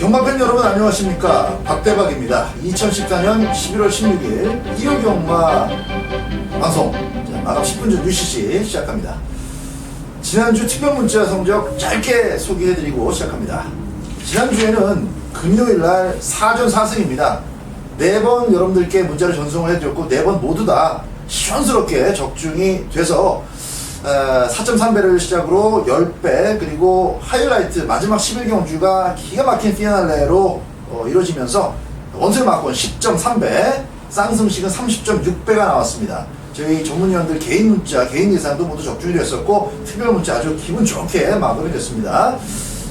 경마팬 여러분 안녕하십니까. 박대박입니다. 2014년 11월 16일 일요경마 방송 마감 10분 전 UCC 시작합니다. 지난주 특별문자 성적 짧게 소개해드리고 시작합니다. 지난주에는 금요일날 4전 4승입니다. 4번 여러분들께 문자를 전송을 해드렸고 4번 모두 다 시원스럽게 적중이 돼서 4.3배를 시작으로 10배 그리고 하이라이트 마지막 11경주가 기가 막힌 피나레로 이루어지면서 원세마권 10.3배 쌍승식은 30.6배가 나왔습니다. 저희 전문위원들 개인 문자, 개인 예상도 모두 적중이 됐었고 특별 문자 아주 기분 좋게 마감이 됐습니다.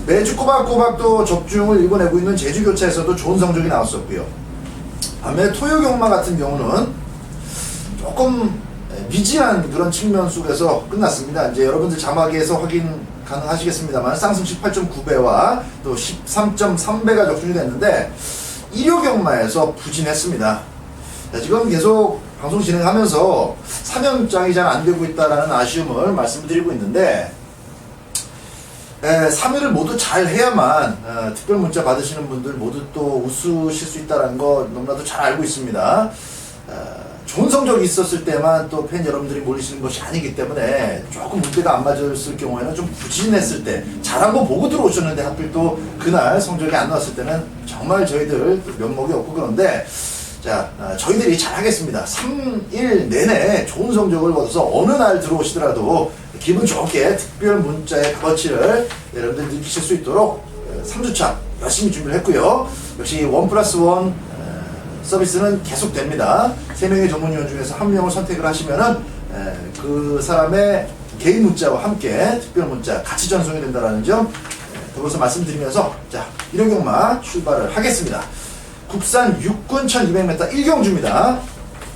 매주 꼬박꼬박 또 적중을 읽어내고 있는 제주교차에서도 좋은 성적이 나왔었고요. 반면에 토요경마 같은 경우는 조금 미지한 그런 측면 속에서 끝났습니다. 이제 여러분들 자막에서 확인 가능하시겠습니다만 쌍승식 8.9배와 또 13.3배가 적중이 됐는데 일요경마에서 부진했습니다. 자, 지금 계속 방송 진행하면서 3연장이 잘 안되고 있다는 아쉬움을 말씀드리고 있는데 3회를 모두 잘 해야만 특별 문자 받으시는 분들 모두 또 웃으실 수 있다는 거 너무나도 잘 알고 있습니다. 좋은 성적이 있었을 때만 또 팬 여러분들이 몰리시는 것이 아니기 때문에 조금 무대가 안 맞았을 경우에는 좀 부진했을 때 잘한 거 보고 들어오셨는데 하필 또 그날 성적이 안 나왔을 때는 정말 저희들 면목이 없고 그런데 자, 저희들이 잘하겠습니다. 3일 내내 좋은 성적을 거둬서 어느 날 들어오시더라도 기분 좋게 특별 문자의 값어치를 여러분들 느끼실 수 있도록 3주차 열심히 준비를 했고요. 역시 1+1 서비스는 계속됩니다. 3명의 전문위원 중에서 1명을 선택을 하시면은 그 사람의 개인 문자와 함께 특별 문자 같이 전송이 된다는 점 더불어서 말씀드리면서 자, 일요경마 출발을 하겠습니다. 국산 6군 1200m 1경주입니다.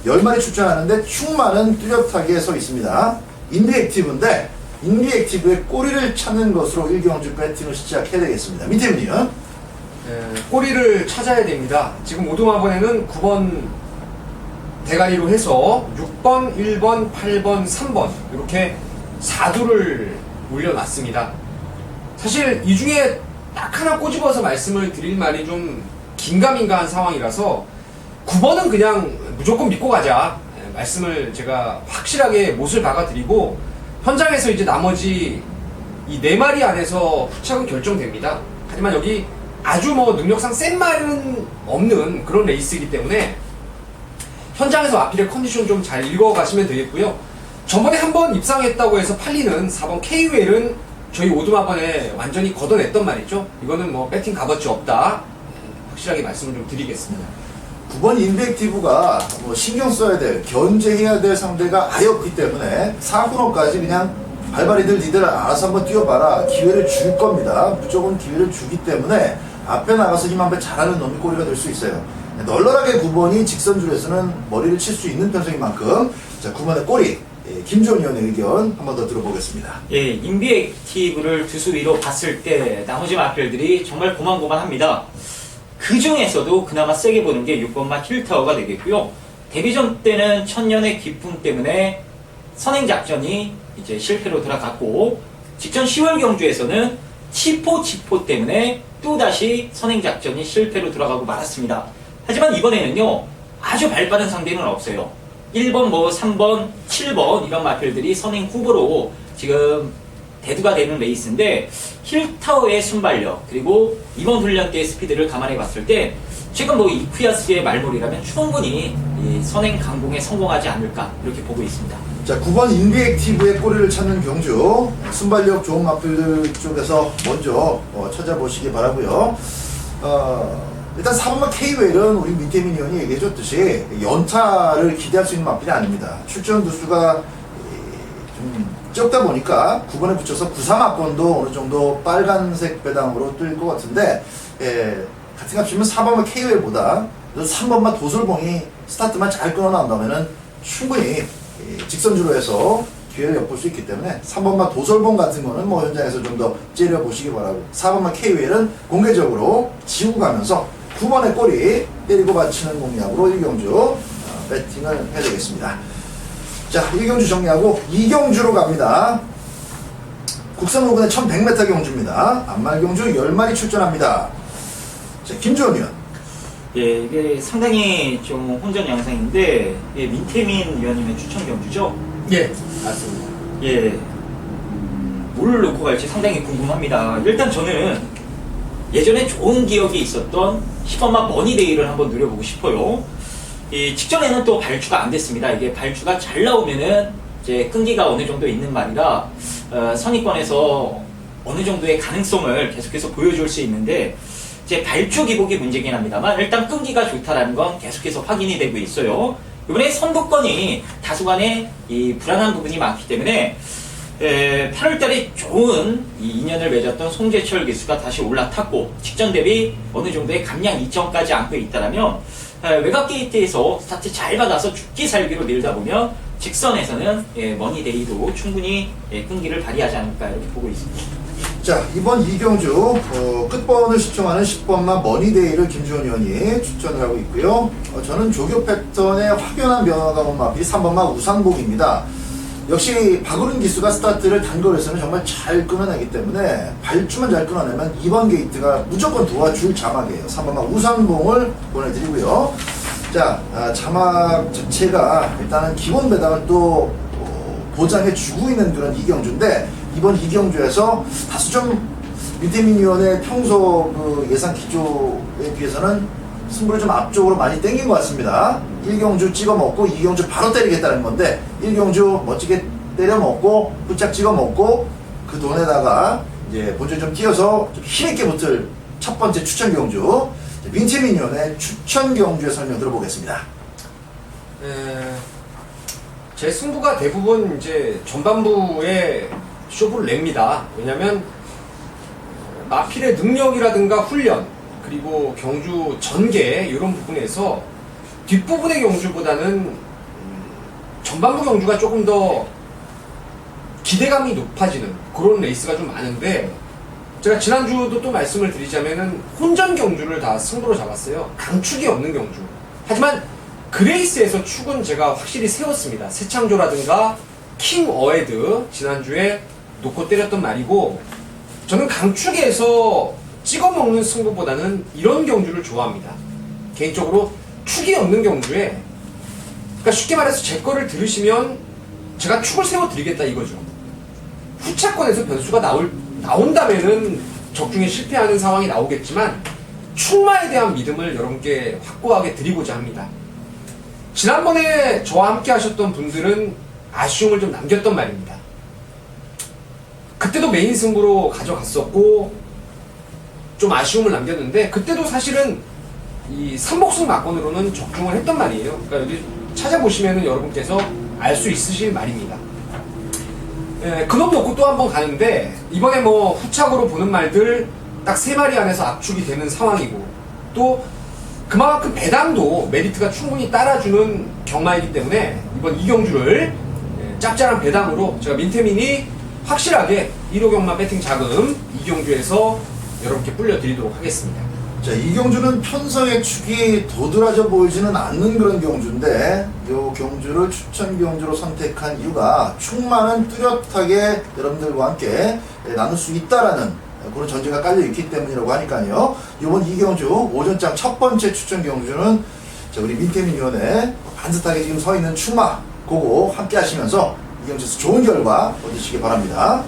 10마리 출전하는데 충만은 뚜렷하게 서 있습니다. 인비액티브인데 인비액티브의 꼬리를 찾는 것으로 1경주 배팅을 시작해야 되겠습니다. 민태민이요? 꼬리를 찾아야 됩니다. 지금 오두마번에는 9번 대가리로 해서 6번, 1번, 8번, 3번 이렇게 4두를 올려놨습니다. 사실 이 중에 딱 하나 꼬집어서 말씀을 드릴 말이 좀 긴가민가한 상황이라서 9번은 그냥 무조건 믿고 가자 말씀을 제가 확실하게 못을 박아드리고 현장에서 이제 나머지 이 4마리 안에서 후착은 결정됩니다. 하지만 여기 아주 뭐 능력상 센 말은 없는 그런 레이스이기 때문에 현장에서 아필의 컨디션 좀 잘 읽어가시면 되겠고요. 전번에 한번 입상했다고 해서 팔리는 4번 K-웰은 저희 오두마번에 완전히 걷어냈던 말이죠. 이거는 뭐 배팅 값어치 없다 확실하게 말씀을 좀 드리겠습니다. 9번 인비액티브가 뭐 신경 써야 될, 견제해야 될 상대가 아예 없기 때문에 4군호까지 그냥 발발이들 니들 알아서 한번 뛰어봐라 기회를 줄 겁니다. 무조건 기회를 주기 때문에 앞에 나가서 힘 한 배 잘하는 놈이 꼬리가 될 수 있어요. 널널하게 9번이 직선줄에서는 머리를 칠 수 있는 편성인 만큼 자 9번의 꼬리 김종현 의원의 의견 한 번 더 들어보겠습니다. 예, 인비액티브를 두수 위로 봤을 때 나머지 마필들이 정말 고만고만합니다. 그 중에서도 그나마 세게 보는 게 6번마 힐타워가 되겠고요. 데뷔전 때는 천년의 기풍 때문에 선행작전이 이제 실패로 돌아갔고 직전 10월 경주에서는 치포 때문에 또다시 선행작전이 실패로 돌아가고 말았습니다. 하지만 이번에는요 아주 발빠른 상대는 없어요. 1번, 3번, 7번 이런 마필들이 선행 후보로 지금 대두가 되는 레이스인데 힐타워의 순발력 그리고 이번 훈련 때의 스피드를 감안해 봤을 때 지금 뭐 이쿠야스의 말몰이라면 충분히 이 선행 강공에 성공하지 않을까 이렇게 보고 있습니다. 자 9번 인비액티브의 꼬리를 찾는 경주 순발력 좋은 마필들 쪽에서 먼저 찾아보시기 바라고요. 일단 4번마 K-웰은 우리 민태민 의원이 얘기해줬듯이 연타를 기대할 수 있는 마필이 아닙니다. 출전 두수가 좀 적다 보니까 9번에 붙여서 9-3마권도 어느 정도 빨간색 배당으로 뜰 것 같은데 같은 값이면 4번마 K-웰보다 3번마 도솔봉이 스타트만 잘 끊어 나온다면은 충분히 직선주로 해서 기회를 엿볼 수 있기 때문에 3번마 도솔봉 같은 거는 뭐 현장에서 좀 더 째려보시기 바라고 4번마 K-웰은 공개적으로 지우고 가면서 9번의 꼬리 때리고 받치는 공략으로 1경주 배팅을 해야 되겠습니다. 자 1경주 정리하고 2경주로 갑니다. 국산 5군의 1100m 경주입니다. 안말 경주 10마리 출전합니다. 자, 김주원 위원. 예, 이게 상당히 좀 혼전 양상인데, 예, 민태민 위원님의 추천 경주죠? 예, 맞습니다. 예, 뭘 놓고 갈지 상당히 궁금합니다. 일단 저는 예전에 좋은 기억이 있었던 10번마 머니데이를 한번 누려보고 싶어요. 이 직전에는 또 발주가 안 됐습니다. 이게 발주가 잘 나오면은 이제 끈기가 어느 정도 있는 말이라 선의권에서 어느 정도의 가능성을 계속해서 보여줄 수 있는데 이제 발주 기복이 문제긴 합니다만 일단 끈기가 좋다라는 건 계속해서 확인이 되고 있어요. 이번에 선두권이 다소간의 이 불안한 부분이 많기 때문에 8월달에 좋은 이 인연을 맺었던 송재철 기수가 다시 올라탔고 직전 대비 어느 정도의 감량 이점까지 안고 있다라면 외곽 게이트에서 스타트 잘 받아서 죽기 살기로 밀다 보면 직선에서는 머니데이도 충분히 끈기를 발휘하지 않을까 이렇게 보고 있습니다. 자, 이번 이경주 끝번을 시청하는 10번마 머니데이를 김주원 의원이 추천을 하고 있고요. 저는 조교 패턴의 확연한 변화가 온 마필이 3번마 우상복입니다. 역시 박우른 기수가 스타트를 단거리에서는 정말 잘 끊어내기 때문에 발주만 잘 끊어내면 2번 게이트가 무조건 도와줄 자막이에요. 3번마 우상봉을 보내드리고요. 자, 자막 자체가 일단은 기본 배당을 또 보장해 주고 있는 그런 이경주인데 이번 이경주에서 다소 좀 민태민 위원의 평소 그 예상 기조에 비해서는 승부를 좀 앞쪽으로 많이 땡긴 것 같습니다. 1경주 찍어먹고 2경주 바로 때리겠다는 건데 1경주 멋지게 때려먹고 후짝 찍어먹고 그 돈에다가 이제 본전 좀 띄어서 좀 힘있게 붙을 첫 번째 추천 경주 민태민 위원의 추천 경주의 설명 들어보겠습니다. 제 승부가 대부분 이제 전반부에 쇼부를 냅니다. 왜냐면 마필의 능력이라든가 훈련 그리고 경주 전개 이런 부분에서 뒷부분의 경주보다는 전반부 경주가 조금 더 기대감이 높아지는 그런 레이스가 좀 많은데 제가 지난주도 또 말씀을 드리자면은 혼전 경주를 다 승부로 잡았어요. 강축이 없는 경주. 하지만 그레이스에서 축은 제가 확실히 세웠습니다. 새창조라든가 킹 어헤드 지난주에 놓고 때렸던 말이고 저는 강축에서 찍어먹는 승부보다는 이런 경주를 좋아합니다. 개인적으로 축이 없는 경주에 그러니까 쉽게 말해서 제 거를 들으시면 제가 축을 세워드리겠다 이거죠. 후차권에서 변수가 나온다면은 적중에 실패하는 상황이 나오겠지만 축마에 대한 믿음을 여러분께 확고하게 드리고자 합니다. 지난번에 저와 함께 하셨던 분들은 아쉬움을 좀 남겼던 말입니다. 그때도 메인 승부로 가져갔었고 좀 아쉬움을 남겼는데 그때도 사실은 이 삼복승 막건으로는 적중을 했던 말이에요. 그러니까 여기 찾아보시면은 여러분께서 알 수 있으실 말입니다. 그놈 놓고 또 한 번 가는데 이번에 뭐 후착으로 보는 말들 딱 3마리 안에서 압축이 되는 상황이고 또 그만큼 배당도 메리트가 충분히 따라주는 경마이기 때문에 이번 이경주를 짭짤한 배당으로 제가 민태민이 확실하게 1호 경마 배팅 자금 이경주에서 여러분께 불려드리도록 하겠습니다. 자, 이 경주는 편성의 축이 도드라져 보이지는 않는 그런 경주인데 이 경주를 추천 경주로 선택한 이유가 축마는 뚜렷하게 여러분들과 함께 나눌 수 있다라는 그런 전제가 깔려 있기 때문이라고 하니까요. 이번 이 경주 오전장 첫 번째 추천 경주는 자, 우리 민태민 위원의 반듯하게 지금 서 있는 축마 그거 함께 하시면서 이 경주에서 좋은 결과 얻으시기 바랍니다.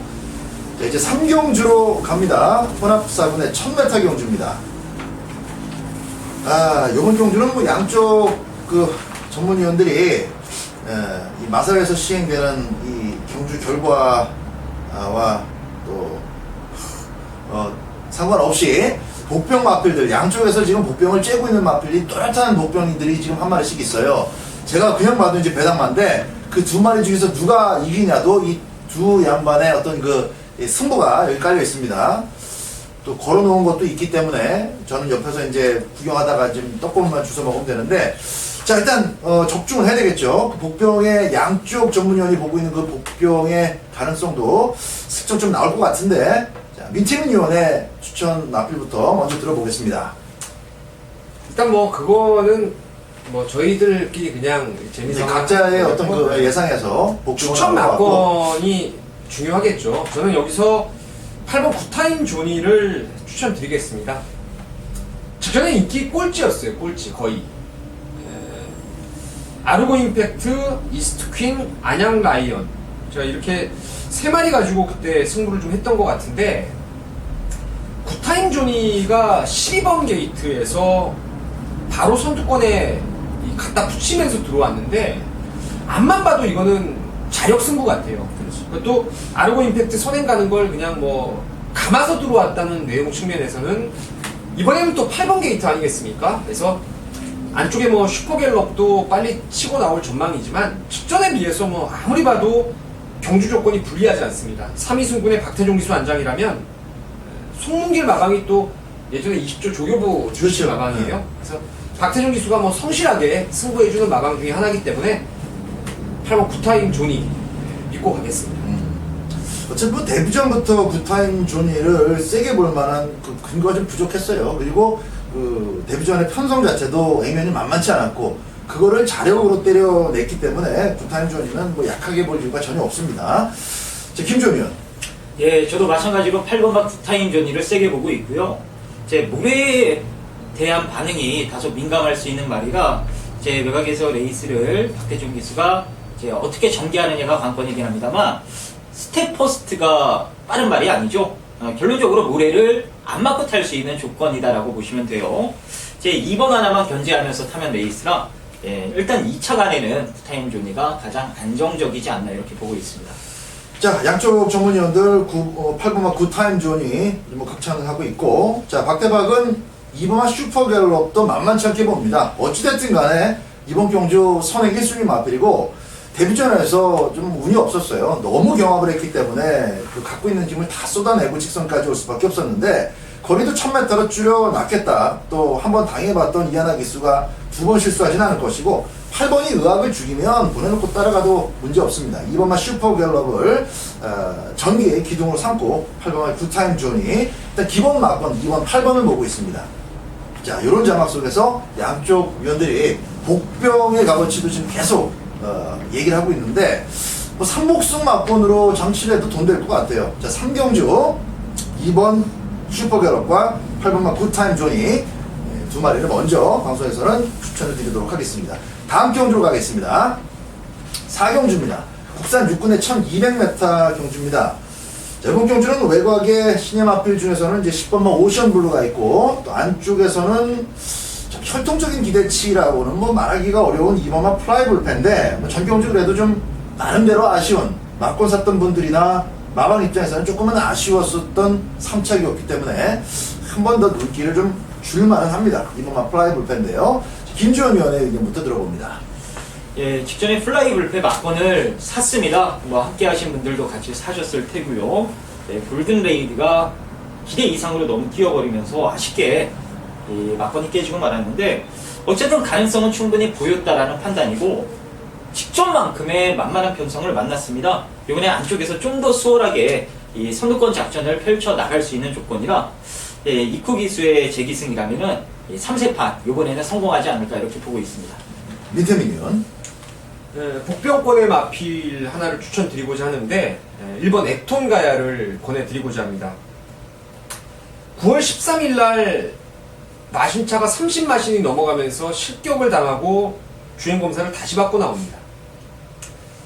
자, 이제 3경주로 갑니다. 혼합사군의 1000m 경주입니다. 요번 경주는 뭐 양쪽 그 전문위원들이 이 마사회에서 시행되는 이 경주 결과와 또 상관없이 복병 마필들 양쪽에서 지금 복병을 째고 있는 마필이 또렷한 복병이들이 지금 한 마리씩 있어요. 제가 그냥 봐도 이제 배당만데 그 두 마리 중에서 누가 이기냐도 이 두 양반의 어떤 그 승부가 여기 깔려 있습니다. 또 걸어놓은 것도 있기 때문에 저는 옆에서 이제 구경하다가 좀 떡국만 주워 먹으면 되는데 자 일단 적중을 해야 되겠죠. 그 복병의 양쪽 전문위원이 보고 있는 그 복병의 가능성도 슬쩍 좀 나올 것 같은데 자 민태민 위원의 추천 마필부터 먼저 들어보겠습니다. 일단 뭐 그거는 뭐 저희들끼리 그냥 재미삼아 각자의 어떤 그 예상에서 추천 막건이 중요하겠죠. 저는 여기서 8번 구타인 조니를 추천드리겠습니다. 직전에 인기 꼴찌였어요. 꼴찌 거의. 아르고 임팩트, 이스트 퀸, 안양 라이언. 제가 이렇게 세 마리 가지고 그때 승부를 좀 했던 것 같은데 굿타임 조니가 12번 게이트에서 바로 선두권에 갖다 붙이면서 들어왔는데 앞만 봐도 이거는 자력 승부 같아요. 또 아르고 임팩트 선행 가는 걸 그냥 뭐 감아서 들어왔다는 내용 측면에서는 이번에는 또 8번 게이트 아니겠습니까? 그래서 안쪽에 뭐 슈퍼갤럽도 빨리 치고 나올 전망이지만 직전에 비해서 뭐 아무리 봐도 경주 조건이 불리하지 않습니다. 3위 승군의 박태종 기수 안장이라면 송문길 마방이 또 예전에 20조 조교부 출신 마방이에요. 그래서 박태종 기수가 뭐 성실하게 승부해주는 마방 중에 하나이기 때문에 8번 굿타임 조니 믿고 가겠습니다. 어차피 뭐 데뷔전부터 굿타임 조니를 세게 볼 만한 그 근거가 좀 부족했어요. 그리고 그 데뷔전의 편성 자체도 액면이 만만치 않았고 그거를 자력으로 때려냈기 때문에 굿타임 조니는 뭐 약하게 볼 이유가 전혀 없습니다. 자, 김종현 위원. 예, 저도 마찬가지로 8번마 굿타임 조니를 세게 보고 있고요. 제 물에 대한 반응이 다소 민감할 수 있는 말이라 제 외곽에서 레이스를 박태종 기수가 이제 어떻게 전개하느냐가 관건이긴 합니다만 스텝 퍼스트가 빠른 말이 아니죠. 결론적으로 모래를 안 맞고 탈 수 있는 조건이다라고 보시면 돼요. 제 2번 하나만 견제하면서 타면 레이스라 일단 2차 간에는 굿타임 조니가 가장 안정적이지 않나 이렇게 보고 있습니다. 자, 양쪽 전문위원들 8번마 굿타임 조니 뭐 극찬을 하고 있고, 자, 박대박은 2번마 슈퍼갤럽도 만만치 않게 봅니다. 어찌됐든 간에 이번 경주 선행 1순위 마필이고 데뷔전에서 좀 운이 없었어요. 너무 경합을 했기 때문에 그 갖고 있는 힘을 다 쏟아내고 직선까지 올 수밖에 없었는데 거리도 1000m로 줄여놨겠다. 또 한 번 당해봤던 이하나 기수가 두 번 실수하진 않을 것이고 8번이 의학을 죽이면 보내놓고 따라가도 문제 없습니다. 2번만 슈퍼갤럽을 전기의 기둥으로 삼고 8번만 굿타임 존이 일단 기본 막번 2번 8번을 보고 있습니다. 자, 이런 자막 속에서 양쪽 위원들이 복병의 값어치도 지금 계속 얘기를 하고 있는데 뭐 삼복승 막번으로 장치를 해도 돈 될 것 같아요. 자, 3경주 2번 슈퍼갤럽과 8번만 굿타임 존이 두 마리를 먼저 방송에서는 추천을 드리도록 하겠습니다. 다음 경주로 가겠습니다. 4경주입니다. 국산 육군의 1200m 경주입니다. 자, 이번 경주는 외곽에 신의 마필 중에서는 이제 10번만 오션블루가 있고 또 안쪽에서는 혈통적인 기대치라고는 뭐 말하기가 어려운 2번만 플라이블펜인데 뭐 전 경주 그래도 좀 나름대로 아쉬운 막권 샀던 분들이나 마방 입장에서는 조금은 아쉬웠었던 3착이었기 때문에 한 번 더 눈길을 좀 줄만은 합니다. 2번만 플라이블펜인데요. 김주현 위원의 의견부터 들어봅니다. 예, 직전에 플라이블펜 막건을 샀습니다. 뭐 함께 하신 분들도 같이 사셨을 테고요. 네, 골든레이드가 기대 이상으로 너무 뛰어버리면서 아쉽게 이 막건이 깨지고 말았는데 어쨌든 가능성은 충분히 보였다라는 판단이고 직전만큼의 만만한 편성을 만났습니다. 이번에 안쪽에서 좀 더 수월하게 이 선두권 작전을 펼쳐 나갈 수 있는 조건이라 이쿠 기수의 재기승이라면은 3세판 이번에는 성공하지 않을까 이렇게 보고 있습니다. 민태민 의원. 복병권의 마필 하나를 추천드리고자 하는데 1번 액톤 가야를 권해드리고자 합니다. 9월 13일 날 마신차가 30마신이 넘어가면서 실격을 당하고 주행검사를 다시 받고 나옵니다.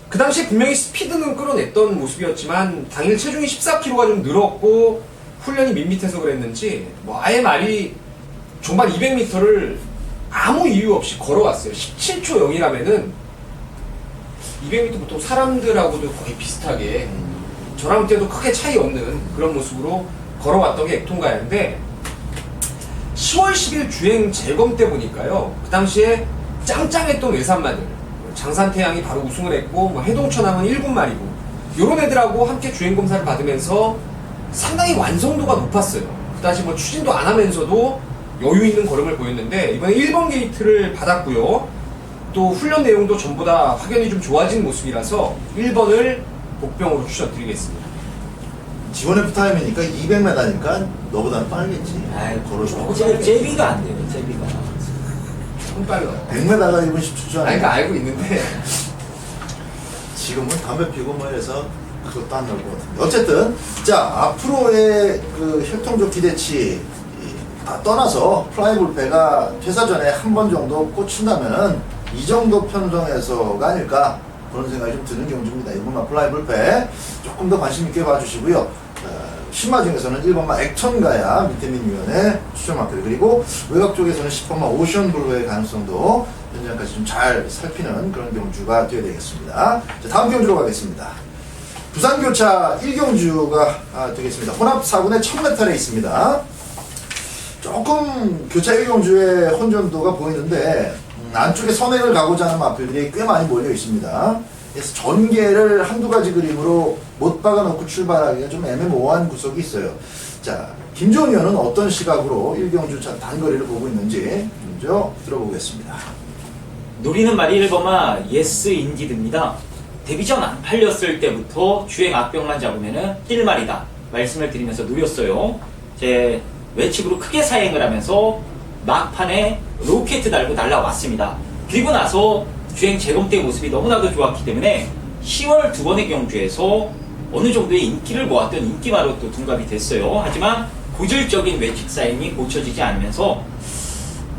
그 당시에 분명히 스피드는 끌어냈던 모습이었지만 당일 체중이 14kg가 좀 늘었고 훈련이 밋밋해서 그랬는지 뭐 아예 말이 종반 200m를 아무 이유 없이 걸어왔어요. 17초 0이라면은 200m 보통 사람들하고도 거의 비슷하게 저랑 때도 크게 차이 없는 그런 모습으로 걸어왔던 게 액통가야인데 10월 10일 주행 재검 때 보니까요. 그 당시에 짱짱했던 외산마들 장산태양이 바로 우승을 했고 뭐 해동천왕은 1군말이고 요런 애들하고 함께 주행검사를 받으면서 상당히 완성도가 높았어요. 그다지 뭐 추진도 안 하면서도 여유 있는 걸음을 보였는데 이번에 1번 게이트를 받았고요. 또 훈련 내용도 전보다 확연히 좀 좋아진 모습이라서 1번을 복병으로 추천드리겠습니다. 지원 F 타임이니까 200m니까 너보다는 빠르겠지. 아이, 걸어줘. 제비가 안 돼요, 제비가. 좀 빨라. 100m가 1분 10초 아니, 그러니까 알고 있는데 지금은 담배 피고 뭐 해서 그것도 안 나올 것 같은데 어쨌든 자 앞으로의 그 혈통적 기대치 다 떠나서 플라이볼페가 퇴사 전에 한 번 정도 꽂힌다면은 이 정도 편성에서가 아닐까 그런 생각이 좀 드는 경주입니다. 1번마 플라이볼페 조금 더 관심 있게 봐주시고요. 신마 중에서는 1번마 액천가야 밑에민 위원의 추천 마크를, 그리고 외곽 쪽에서는 10번마 오션블루의 가능성도 현재까지 좀 잘 살피는 그런 경주가 되어야 되겠습니다. 자, 다음 경주로 가겠습니다. 부산교차 1경주가 되겠습니다. 혼합 4군의 1000m 레이스입니다. 조금 교차 1경주의 혼전도가 보이는데 안쪽에 선행을 가고자 하는 마필들이 꽤 많이 몰려 있습니다. 그래서 전개를 한두 가지 그림으로 못 박아놓고 출발하기가 좀 애매모호한 구석이 있어요. 자, 김종훈 의원은 어떤 시각으로 1경주 단거리를 보고 있는지 먼저 들어보겠습니다. 노리는 말이 1번마 예스 인디드입니다. 데뷔전 안 팔렸을 때부터 주행 악병만 잡으면은 뛸 말이다 말씀을 드리면서 노렸어요. 제 외측으로 크게 사행을 하면서 막판에 로켓 달고 날라왔습니다. 그리고 나서 주행 재검 때 모습이 너무나도 좋았기 때문에 10월 두 번의 경주에서 어느 정도의 인기를 모았던 인기마로 또 둔갑이 됐어요. 하지만 고질적인 외측 사행이 고쳐지지 않으면서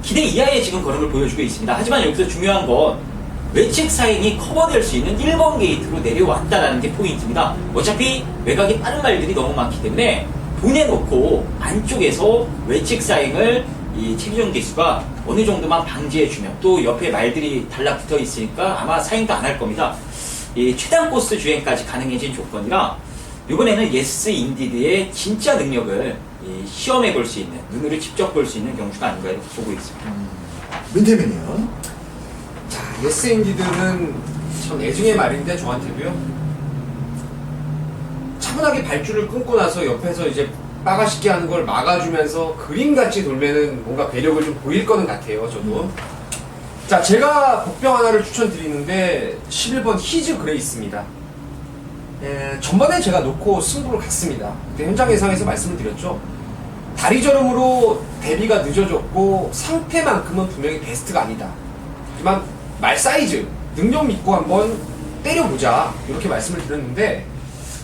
기대 이하의 지금 걸음을 보여주고 있습니다. 하지만 여기서 중요한 건 외측 사행이 커버될 수 있는 1번 게이트로 내려왔다는 게 포인트입니다. 어차피 외곽이 빠른 말들이 너무 많기 때문에 보내놓고 안쪽에서 외측 사행을 이 최기종 기수가 어느 정도만 방지해주면, 또 옆에 말들이 달라붙어 있으니까 아마 사행도 안 할 겁니다. 이 최단 코스 주행까지 가능해진 조건이라 이번에는 예스 인디드의 진짜 능력을 시험해 볼 수 있는, 눈으로 직접 볼 수 있는 경주가 아닌가 이렇게 보고 있습니다. 민태민이요. 자, 예스 인디드는 참 애증의 말인데 저한테도요. 차분하게 발줄을 끊고 나서 옆에서 이제 빠가쉽게 하는 걸 막아주면서 그림같이 돌면은 뭔가 배력을 좀 보일 거는 같아요, 저도. 자, 제가 복병 하나를 추천드리는데 11번 히즈 그레이스입니다. 전번에 제가 놓고 승부를 갔습니다. 그때 현장 예상에서 말씀을 드렸죠. 다리 저름으로 대비가 늦어졌고 상태만큼은 분명히 베스트가 아니다. 하지만 말 사이즈, 능력 믿고 한번 때려보자 이렇게 말씀을 드렸는데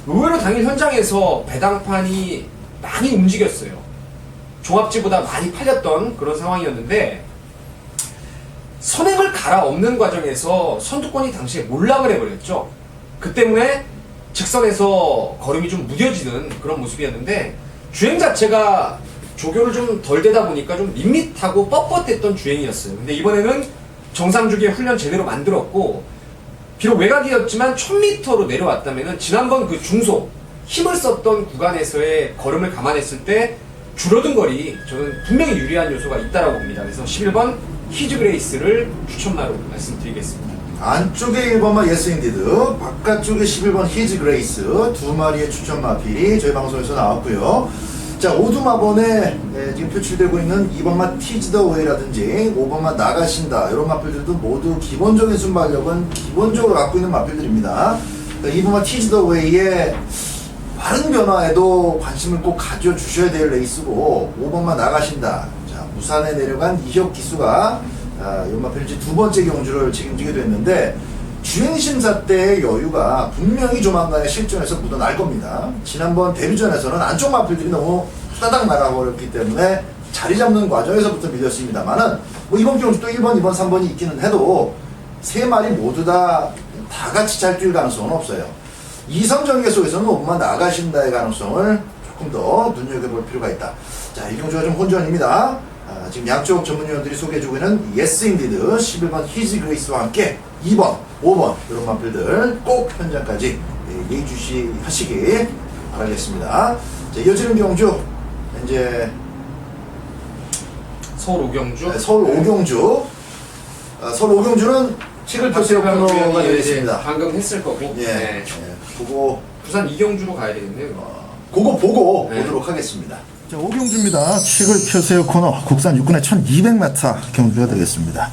의외로 당일 현장에서 배당판이 많이 움직였어요. 종합지보다 많이 팔렸던 그런 상황이었는데 선행을 갈아엎는 과정에서 선두권이 당시에 몰락을 해버렸죠. 그 때문에 직선에서 걸음이 좀 무뎌지는 그런 모습이었는데 주행 자체가 조교를 좀 덜 되다 보니까 좀 밋밋하고 뻣뻣했던 주행이었어요. 근데 이번에는 정상주기의 훈련 제대로 만들었고 비록 외곽이었지만 1000m로 내려왔다면 지난번 그 중속 힘을 썼던 구간에서의 걸음을 감안했을 때 줄어든 거리 저는 분명히 유리한 요소가 있다라고 봅니다. 그래서 11번 히즈 그레이스를 추천마로 말씀드리겠습니다. 안쪽에 1번마 예스 인디드, 바깥쪽에 11번 히즈 그레이스 두 마리의 추천 마필이 저희 방송에서 나왔고요. 자, 오두마번에 지금 표출되고 있는 2번마 티즈 더 웨이라든지 5번마 나가신다 이런 마필들도 모두 기본적인 순발력은 기본적으로 갖고 있는 마필들입니다. 2번마 티즈 더 웨이의 빠른 변화에도 관심을 꼭 가져주셔야 될 레이스고 5번마 나가신다. 자, 부산에 내려간 이혁 기수가 연마필지 두 번째 경주를 책임지게 됐는데 주행 심사 때의 여유가 분명히 조만간에 실전에서 묻어날 겁니다. 지난번 데뷔전에서는 안쪽 마필들이 너무 후다닥 나가버렸기 때문에 자리 잡는 과정에서부터 밀렸습니다만은 뭐 이번 경주도 1번, 2번, 3번이 있기는 해도 세 마리 모두 다 같이 잘 뛸 가능성은 없어요. 2선 전개 속에서는 5번만 나가신다의 가능성을 조금 더 눈여겨볼 필요가 있다. 자, 이 경주가 좀 혼전입니다. 지금 양쪽 전문위원들이 소개해주고 있는 예스 인디드 11번 히즈 그레이스와 함께 2번, 5번 이런 마필들 꼭 현장까지 예의주시하시기 바라겠습니다. 자, 이어지는 경주 이제 서울 오경주. 네, 서울 오경주. 서울 오경주는 책을 펴세요 코너가 되겠습니다. 방금 했을 거고. 예, 네. 그거 부산 이경주로 가야 되겠네요. 그거 보고 네. 보도록 하겠습니다. 자, 오경주입니다. 책을 펴세요 코너 국산 육군의 1200m 경주가 되겠습니다.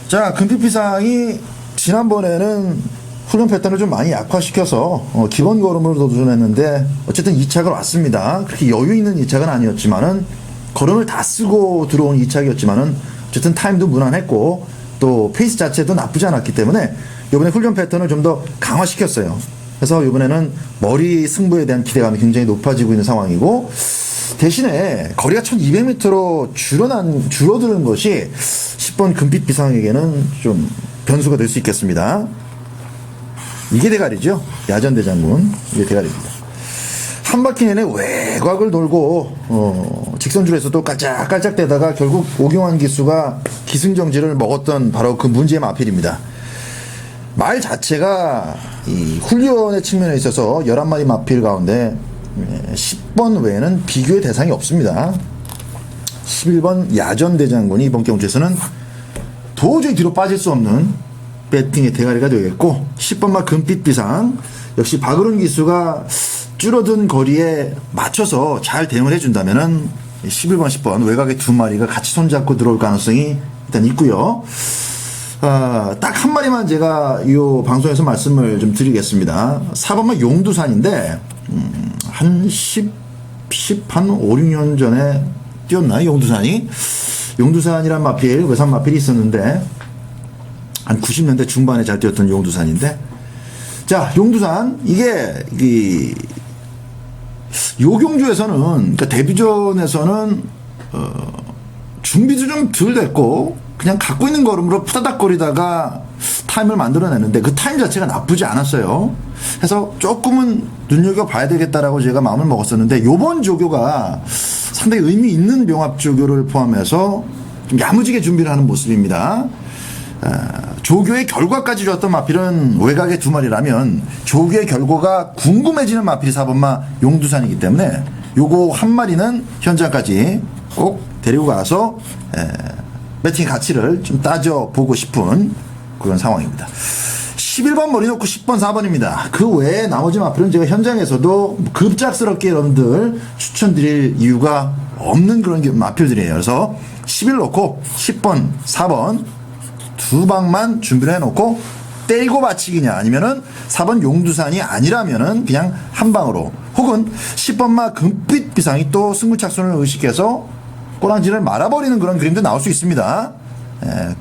자, 금피피상이 지난번에는 훈련 패턴을 좀 많이 약화시켜서 기본 걸음으로 도전했는데 어쨌든 2착을 왔습니다. 그렇게 여유 있는 2착은 아니었지만은 걸음을 다 쓰고 들어온 2착이었지만은 어쨌든 타임도 무난했고 또 페이스 자체도 나쁘지 않았기 때문에 이번에 훈련 패턴을 좀 더 강화시켰어요. 그래서 이번에는 머리 승부에 대한 기대감이 굉장히 높아지고 있는 상황이고 대신에 거리가 1200m로 줄어드는 것이 10번 금빛 비상에게는 좀 변수가 될 수 있겠습니다. 이게 대가리죠. 야전대장군. 이게 대가리입니다. 한 바퀴 내내 외곽을 돌고 직선줄에서도 깔짝깔짝대다가 결국 오경환 기수가 기승정지를 먹었던 바로 그 문제의 마필입니다. 말 자체가 이 훈련의 측면에 있어서 11마리 마필 가운데 10번 외에는 비교의 대상이 없습니다. 11번 야전대장군이 이번 경주에서는 도저히 뒤로 빠질 수 없는 배팅의 대가리가 되겠고, 10번마 금빛비상 역시 박으론 기수가 줄어든 거리에 맞춰서 잘 대응을 해준다면은 11번, 10번 외곽의 두 마리가 같이 손잡고 들어올 가능성이 일단 있고요. 딱 한 마리만 제가 이 방송에서 말씀을 좀 드리겠습니다. 4번마 용두산인데 한 5, 6년 전에 뛰었나요? 용두산이란 마필, 외산 마필이 있었는데 한 90년대 중반에 잘 뛰었던 용두산인데, 자, 용두산 이게 요경주에서는, 그러니까 데뷔전에서는 준비도 좀 덜 됐고 그냥 갖고 있는 걸음으로 푸다닥거리다가 타임을 만들어내는데 그 타임 자체가 나쁘지 않았어요. 그래서 조금은 눈여겨봐야 되겠다라고 제가 마음을 먹었었는데, 요번 조교가 상당히 의미 있는 병합 조교를 포함해서 좀 야무지게 준비를 하는 모습입니다. 조교의 결과까지 좋았던 마필은 외곽의 두 마리라면 조교의 결과가 궁금해지는 마필이 4번마 용두산이기 때문에 요거 한 마리는 현장까지 꼭 데리고 가서 배팅의 가치를 좀 따져보고 싶은 그런 상황입니다. 11번 머리 놓고 10번 4번입니다. 그 외에 나머지 마필은 제가 현장에서도 급작스럽게 여러분들 추천드릴 이유가 없는 그런 마필들이에요. 그래서 11 놓고 10번 4번 두 방만 준비를 해놓고 때리고 받치기냐, 아니면은 4번 용두산이 아니라면은 그냥 한 방으로, 혹은 10번마 금빛 비상이 또 승부착순을 의식해서 꼬랑지를 말아버리는 그런 그림도 나올 수 있습니다.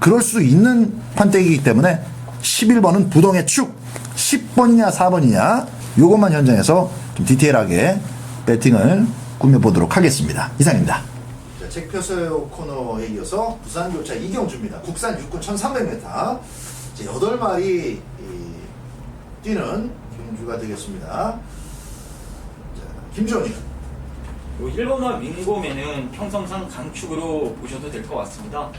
그럴 수 있는 판때기이기 때문에 11번은 부동의 축, 10번이냐 4번이냐 요것만 현장에서 좀 디테일하게 배팅을 꾸며보도록 하겠습니다. 이상입니다. 책표소 코너에 이어서 부산교차 이경주입니다. 국산 육군 1300m 8마리 뛰는 경주가 되겠습니다. 자, 김주원님. 1번마 윙곰에는 평성상 강축으로 보셔도 될 것 같습니다.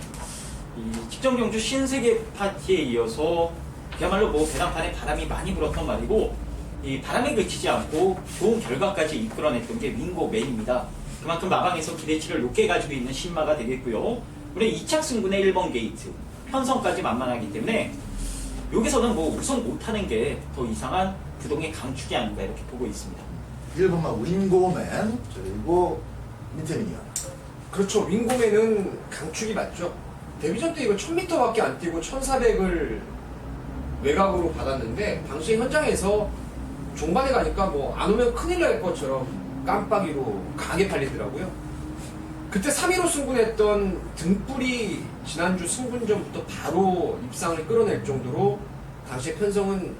이 직전 경주 신세계 파티에 이어서 그야말로 배당판에 바람이 많이 불었던 말이고, 이 바람에 그치지 않고 좋은 결과까지 이끌어냈던 게 윙고맨입니다. 그만큼 마방에서 기대치를 높게 가지고 있는 신마가 되겠고요. 우리 2착 승분의 1번 게이트, 편성까지 만만하기 때문에 여기서는 우선 못하는 게 더 이상한 부동의 강축이 아닌가 이렇게 보고 있습니다. 1번마 윙고맨, 그리고 민태민이요. 그렇죠. 윙고맨은 강축이 맞죠. 데뷔전 때 이거 1000m밖에 안 뛰고 1400을 외곽으로 받았는데, 당시 현장에서 종반에 가니까 안 오면 큰일 날 것처럼 깜빡이로 강하게 팔리더라고요. 그때 3위로 승분했던 등불이 지난주 승분전부터 바로 입상을 끌어낼 정도로 당시의 편성은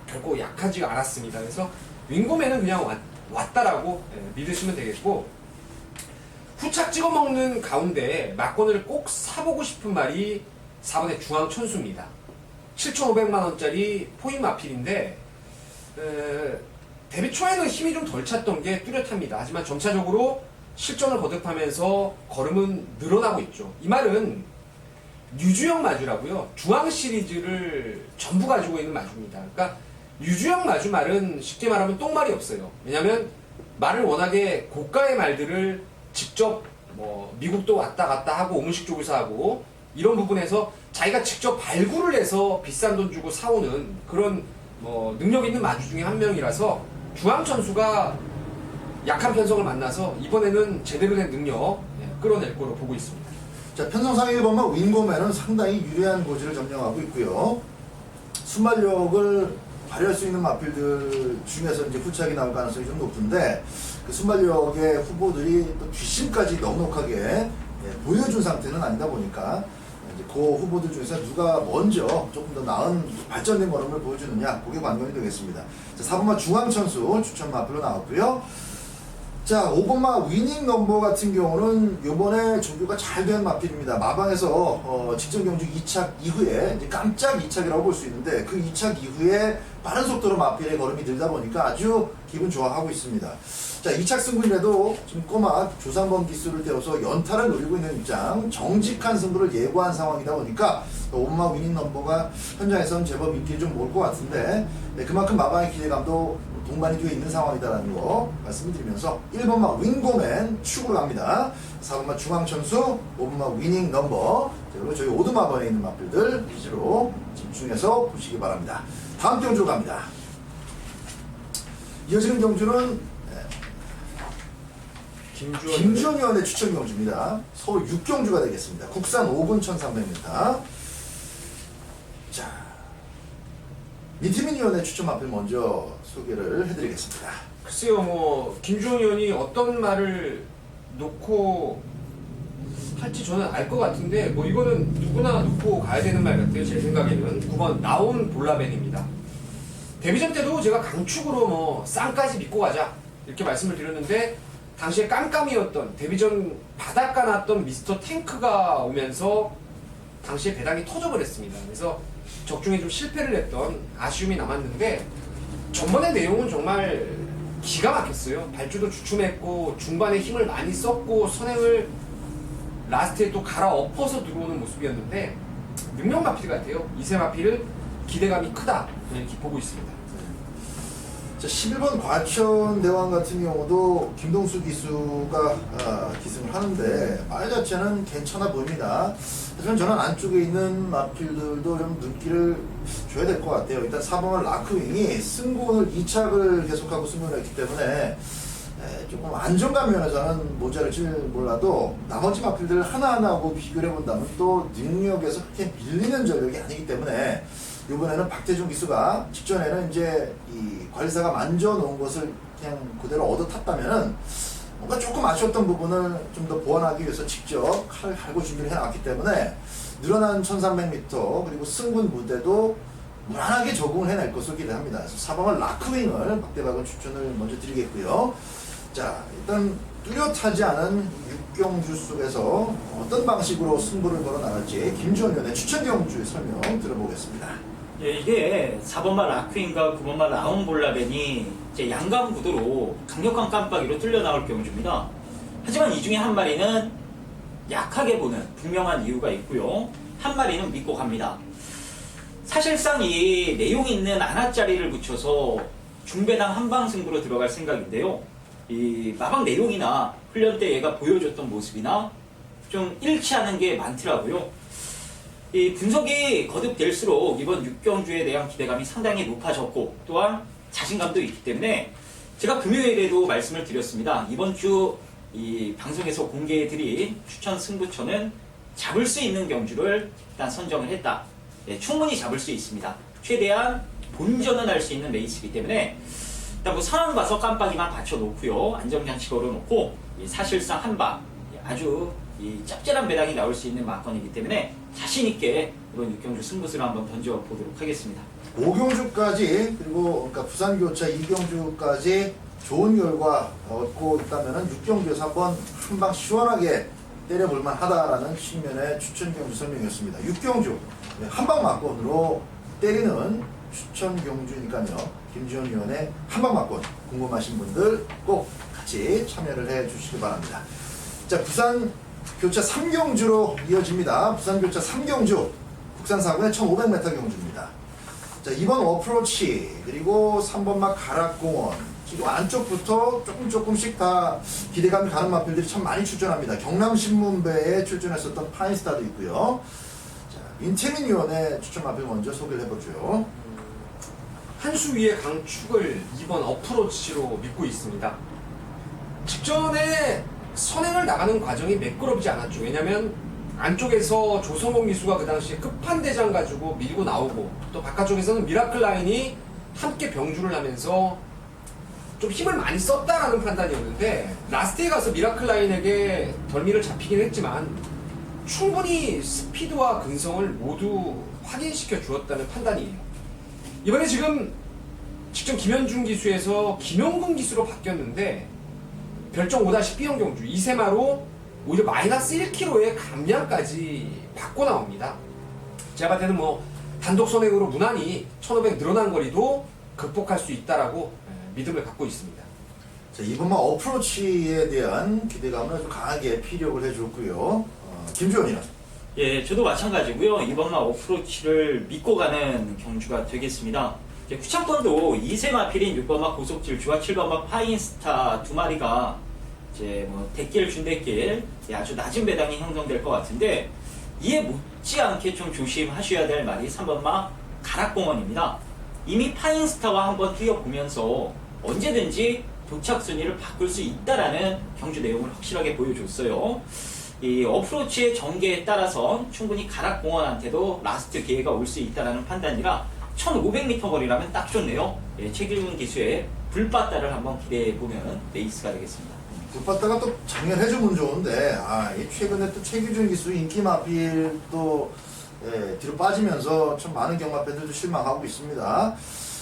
결코 약하지가 않았습니다. 그래서 윙고맨은 그냥 왔다라고 믿으시면 되겠고, 후착 찍어먹는 가운데 막권을 꼭 사보고 싶은 말이 4번의 중앙천수입니다. 7,500만원짜리 포인 마필인데 데뷔 초에는 힘이 좀 덜 찼던 게 뚜렷합니다. 하지만 점차적으로 실전을 거듭하면서 걸음은 늘어나고 있죠. 이 말은 유주형 마주라고요. 중앙 시리즈를 전부 가지고 있는 마주입니다. 그러니까 유주형 마주 말은 쉽게 말하면 똥말이 없어요. 왜냐하면 말을 워낙에 고가의 말들을 직접 미국도 왔다 갔다 하고 오문식 쪽에서 하고 이런 부분에서 자기가 직접 발굴을 해서 비싼 돈 주고 사오는 그런 능력 있는 마주 중에 한 명이라서 중앙천수가 약한 편성을 만나서 이번에는 제대로 된 능력 끌어낼 거로 보고 있습니다. 자, 편성상 1번마 윙고맨은 상당히 유리한 고지를 점령하고 있고요. 순발력을 발휘할 수 있는 마필들 중에서 이제 후착이 나올 가능성이 좀 높은데, 그 순발력의 후보들이 또 뒷심까지 넉넉하게 보여준 상태는 아니다 보니까 이제 그 후보들 중에서 누가 먼저 조금 더 나은 발전된 걸음을 보여주느냐, 그게 관건이 되겠습니다. 자, 4번마 중앙천수 추천 마필로 나왔고요. 자, 5번마 위닝 넘버 같은 경우는 요번에 종교가 잘 된 마필입니다. 마방에서 직전 경주 2착 이후에 이제 깜짝 2착이라고 볼 수 있는데 그 2착 이후에 빠른 속도로 마필의 걸음이 늘다 보니까 아주 기분 좋아하고 있습니다. 자, 2착 승부인데도 지금 꼬마 조상범 기수를 떼어서 연타를 노리고 있는 입장, 정직한 승부를 예고한 상황이다 보니까 5번마 위닝 넘버가 현장에서는 제법 인기를 좀 모을 것 같은데 네, 그만큼 마방의 기대감도 동반이 되어 있는 상황이다라는 거 말씀을 드리면서 1번마 윙고맨 축으로 갑니다. 4번마 중앙천수, 5번마 위닝 넘버, 그리고 저희 오두마번에 있는 마필들 위주로 집중해서 보시기 바랍니다. 다음 경주로 갑니다. 이어지는 경주는 김주원 의원의 추천 경주입니다. 서울 6경주가 되겠습니다. 국산 5군 1300m. 자, 민태민 의원의 추천 마필 먼저 소개를 해드리겠습니다. 글쎄요, 뭐 김주원 의원이 어떤 말을 놓고 할지 저는 알 것 같은데 뭐 이거는 누구나 놓고 가야 되는 말 같아요. 제 생각에는 9번 나온 볼라벤입니다. 데뷔전 때도 제가 강축으로 뭐 쌍까지 믿고 가자 이렇게 말씀을 드렸는데 당시에 깜깜이었던 데뷔전 바닷가 났던 미스터 탱크가 오면서 당시에 배당이 터져버렸습니다. 그래서 적중에 좀 실패를 했던 아쉬움이 남았는데 전번의 내용은 정말 기가 막혔어요. 발주도 주춤했고 중반에 힘을 많이 썼고 선행을 라스트에 또 갈아엎어서 들어오는 모습이었는데 능력 마필 같아요. 이세 마필은 기대감이 크다 이렇게 보고 있습니다. 자, 11번 과천대왕 같은 경우도 김동수 기수가 기승을 하는데 말 자체는 괜찮아 보입니다. 하지만 저는 안쪽에 있는 마필들도 좀 눈길을 줘야 될 것 같아요. 일단 4번은 라크윙이 승부를 2착을 계속하고 승부를 했기 때문에 조금 안정감 면에서는 모자랄지 몰라도 나머지 마필들을 하나하나하고 비교를 해본다면 또 능력에서 그렇게 밀리는 전력이 아니기 때문에 이번에는 박태준 기수가 직전에는 이제 이 관리사가 만져놓은 것을 그냥 그대로 얻어 탔다면은 뭔가 조금 아쉬웠던 부분을 좀 더 보완하기 위해서 직접 칼을 갈고 준비를 해놨기 때문에 늘어난 1300m 그리고 승분 무대도 무난하게 적응을 해낼 것으로 기대합니다. 그래서 4번은 라크윙을 박대박은 추천을 먼저 드리겠고요. 자, 일단 뚜렷하지 않은 6경주 속에서 어떤 방식으로 승부를 걸어 나갈지 김주원 의원의 추천 경주 설명 들어보겠습니다. 예, 이게 4번마 라크인과 9번마 라운볼라벤이 이제 양강 구도로 강력한 깜빡이로 뚫려 나올 경주입니다. 하지만 이 중에 한 마리는 약하게 보는 분명한 이유가 있고요. 한 마리는 믿고 갑니다. 사실상 이 내용 있는 안하짜리를 붙여서 중배당 한방 승부로 들어갈 생각인데요. 이 마방 내용이나 훈련 때 얘가 보여줬던 모습이나 좀 일치하는 게 많더라고요. 이 분석이 거듭될수록 이번 6경주에 대한 기대감이 상당히 높아졌고 또한 자신감도 있기 때문에 제가 금요일에도 말씀을 드렸습니다. 이번 주 이 방송에서 공개해드린 추천 승부처는 잡을 수 있는 경주를 일단 선정을 했다. 네, 충분히 잡을 수 있습니다. 최대한 본전은 할 수 있는 레이스이기 때문에 일단 뭐 상황 봐서 깜빡이만 받쳐놓고요. 안정장치 걸어놓고 사실상 한방 아주 이 짭짤한 배당이 나올 수 있는 막건이기 때문에 자신있게 이번 6경주 승부수를 한번 던져보도록 하겠습니다. 5경주까지 그리고 그러니까 부산교차 2경주까지 좋은 결과 얻고 있다면 6경주에서 한번 한방 시원하게 때려볼만 하다라는 측면의 추천 경주 설명이었습니다. 6경주 한방 막건으로 때리는 추천 경주니까요. 김지원 의원의 한방 막건 궁금하신 분들 꼭 같이 참여를 해 주시기 바랍니다. 자, 부산 교차 3경주로 이어집니다. 부산 교차 3경주 국산 사고의 1500m 경주입니다. 자, 2번 어프로치 그리고 3번막 가락공원 그리고 안쪽부터 조금씩 다 기대감이 가는 마필들이 참 많이 출전합니다. 경남신문배에 출전했었던 파인스타도 있고요. 자, 민태민 의원의 추천 마필 먼저 소개를 해보죠. 한수 위의 강축을 2번 어프로치로 믿고 있습니다. 직전에 선행을 나가는 과정이 매끄럽지 않았죠. 왜냐면 안쪽에서 조성공 기수가 그 당시에 끝판대장 가지고 밀고 나오고 또 바깥쪽에서는 미라클 라인이 함께 병주를 하면서 좀 힘을 많이 썼다라는 판단이었는데 라스트에 가서 미라클 라인에게 덜미를 잡히긴 했지만 충분히 스피드와 근성을 모두 확인시켜 주었다는 판단이에요. 이번에 지금 직전 김현중 기수에서 김용근 기수로 바뀌었는데 별정 5-B형 경주 2세마로 오히려 마이너스 1kg의 감량까지 받고 나옵니다. 제가 봤을 때는 뭐 단독 선행으로 무난히 1500 늘어난 거리도 극복할 수 있다라고 믿음을 갖고 있습니다. 자, 이번만 어프로치에 대한 기대감을 아주 강하게 피력을 해줬고요. 김주원이요. 예, 저도 마찬가지고요. 이번만 어프로치를 믿고 가는 경주가 되겠습니다. 구창권도 2세 마필인 6번마 고속질주와 7번마 파인스타 두 마리가 이제 뭐 대길 준대길 아주 낮은 배당이 형성될 것 같은데, 이에 못지않게 좀 조심하셔야 될 말이 3번마 가락공원입니다. 이미 파인스타와 한번 뛰어보면서 언제든지 도착 순위를 바꿀 수 있다라는 경주 내용을 확실하게 보여줬어요. 이 어프로치의 전개에 따라서 충분히 가락공원한테도 라스트 기회가 올 수 있다라는 판단이라 1500m 거리라면 딱 좋네요. 예, 최길문 기수의 불바다를 한번 기대해보면 레이스가 되겠습니다. 불바다가 또 작년 해주면 좋은데, 이 최근에 또 최규준 기수 인기 마필 또 뒤로 빠지면서 참 많은 경마 팬들도 실망하고 있습니다.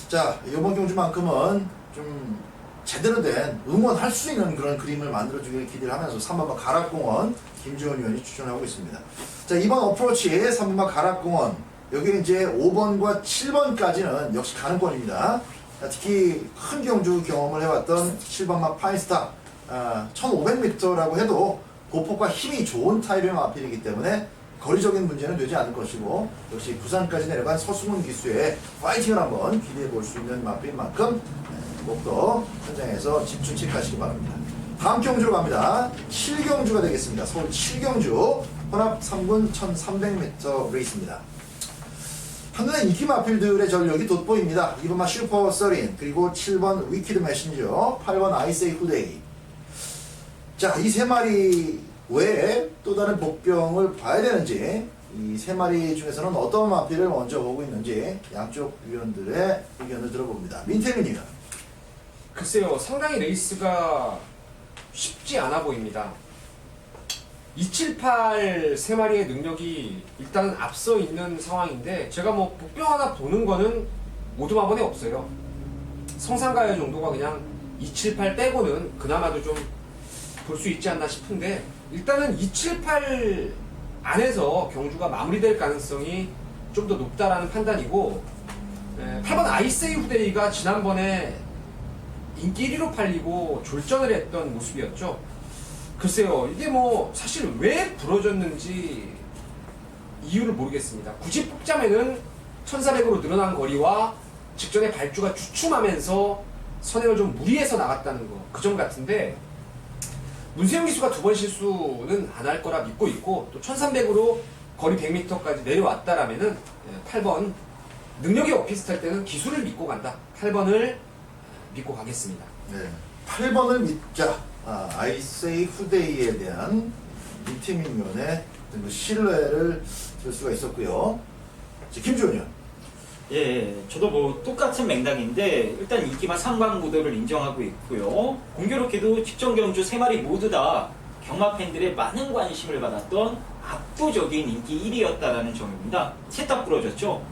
자, 이번 경주만큼은 좀 제대로 된 응원할 수 있는 그런 그림을 만들어주길 기대를 하면서 3번마 가락공원 김지원 의원이 추천하고 있습니다. 자, 이번 어프로치 3번마 가락공원, 여기 이제 5번과 7번까지는 역시 가능권입니다. 특히 큰 경주 경험을 해왔던 7번마 파이스타, 1500m라고 해도 보폭과 힘이 좋은 타입의 마필이기 때문에 거리적인 문제는 되지 않을 것이고, 역시 부산까지 내려간 서승훈 기수의 파이팅을 한번 기대해 볼 수 있는 마필인 만큼 더욱더 현장에서 집중 체크하시기 바랍니다. 다음 경주로 갑니다. 7경주가 되겠습니다. 서울 7경주 혼합 3군 1300m 레이스입니다. 한눈에 인기 마필들의 전력이 돋보입니다. 2번마 슈퍼 서린, 그리고 7번 위키드 메신저, 8번 아이세이 후데이. 자, 이 세 마리 외에 또 다른 복병을 봐야 되는지, 이 세 마리 중에서는 어떤 마필을 먼저 보고 있는지 양쪽 위원들의 의견을 들어봅니다. 민태민이요. 글쎄요, 상당히 레이스가 쉽지 않아 보입니다. 278 세 마리의 능력이 일단은 앞서 있는 상황인데, 제가 뭐 복병 하나 보는 거는 오두마번에 없어요. 성상가요 정도가 그냥 278 빼고는 그나마도 좀 볼 수 있지 않나 싶은데, 일단은 278 안에서 경주가 마무리될 가능성이 좀 더 높다라는 판단이고, 8번 아이세이 후데이가 지난번에 인기 1위로 팔리고 졸전을 했던 모습이었죠. 글쎄요, 이게 뭐 사실 왜 부러졌는지 이유를 모르겠습니다. 굳이 뽑자면은 1400으로 늘어난 거리와 직전에 발주가 주춤하면서 선행을 좀 무리해서 나갔다는 거, 그 점 같은데, 문세영 기수가 두 번 실수는 안 할 거라 믿고 있고, 또 1300으로 거리 100m까지 내려왔다라면은 8번 능력이 비슷할 때는 기술을 믿고 간다. 8번을 믿고 가겠습니다. 네, 8번을 믿자. 아이세이 후데이에 대한 민태민 의원의 신뢰를 들 수가 있었고요. 김주원이요. 예, 저도 뭐 똑같은 맥락인데, 일단 인기만 상방 무도를 인정하고 있고요. 공교롭게도 직전 경주 세 마리 모두 다 경마 팬들의 많은 관심을 받았던 압도적인 인기 1위였다라는 점입니다. 셋 다 부러졌죠.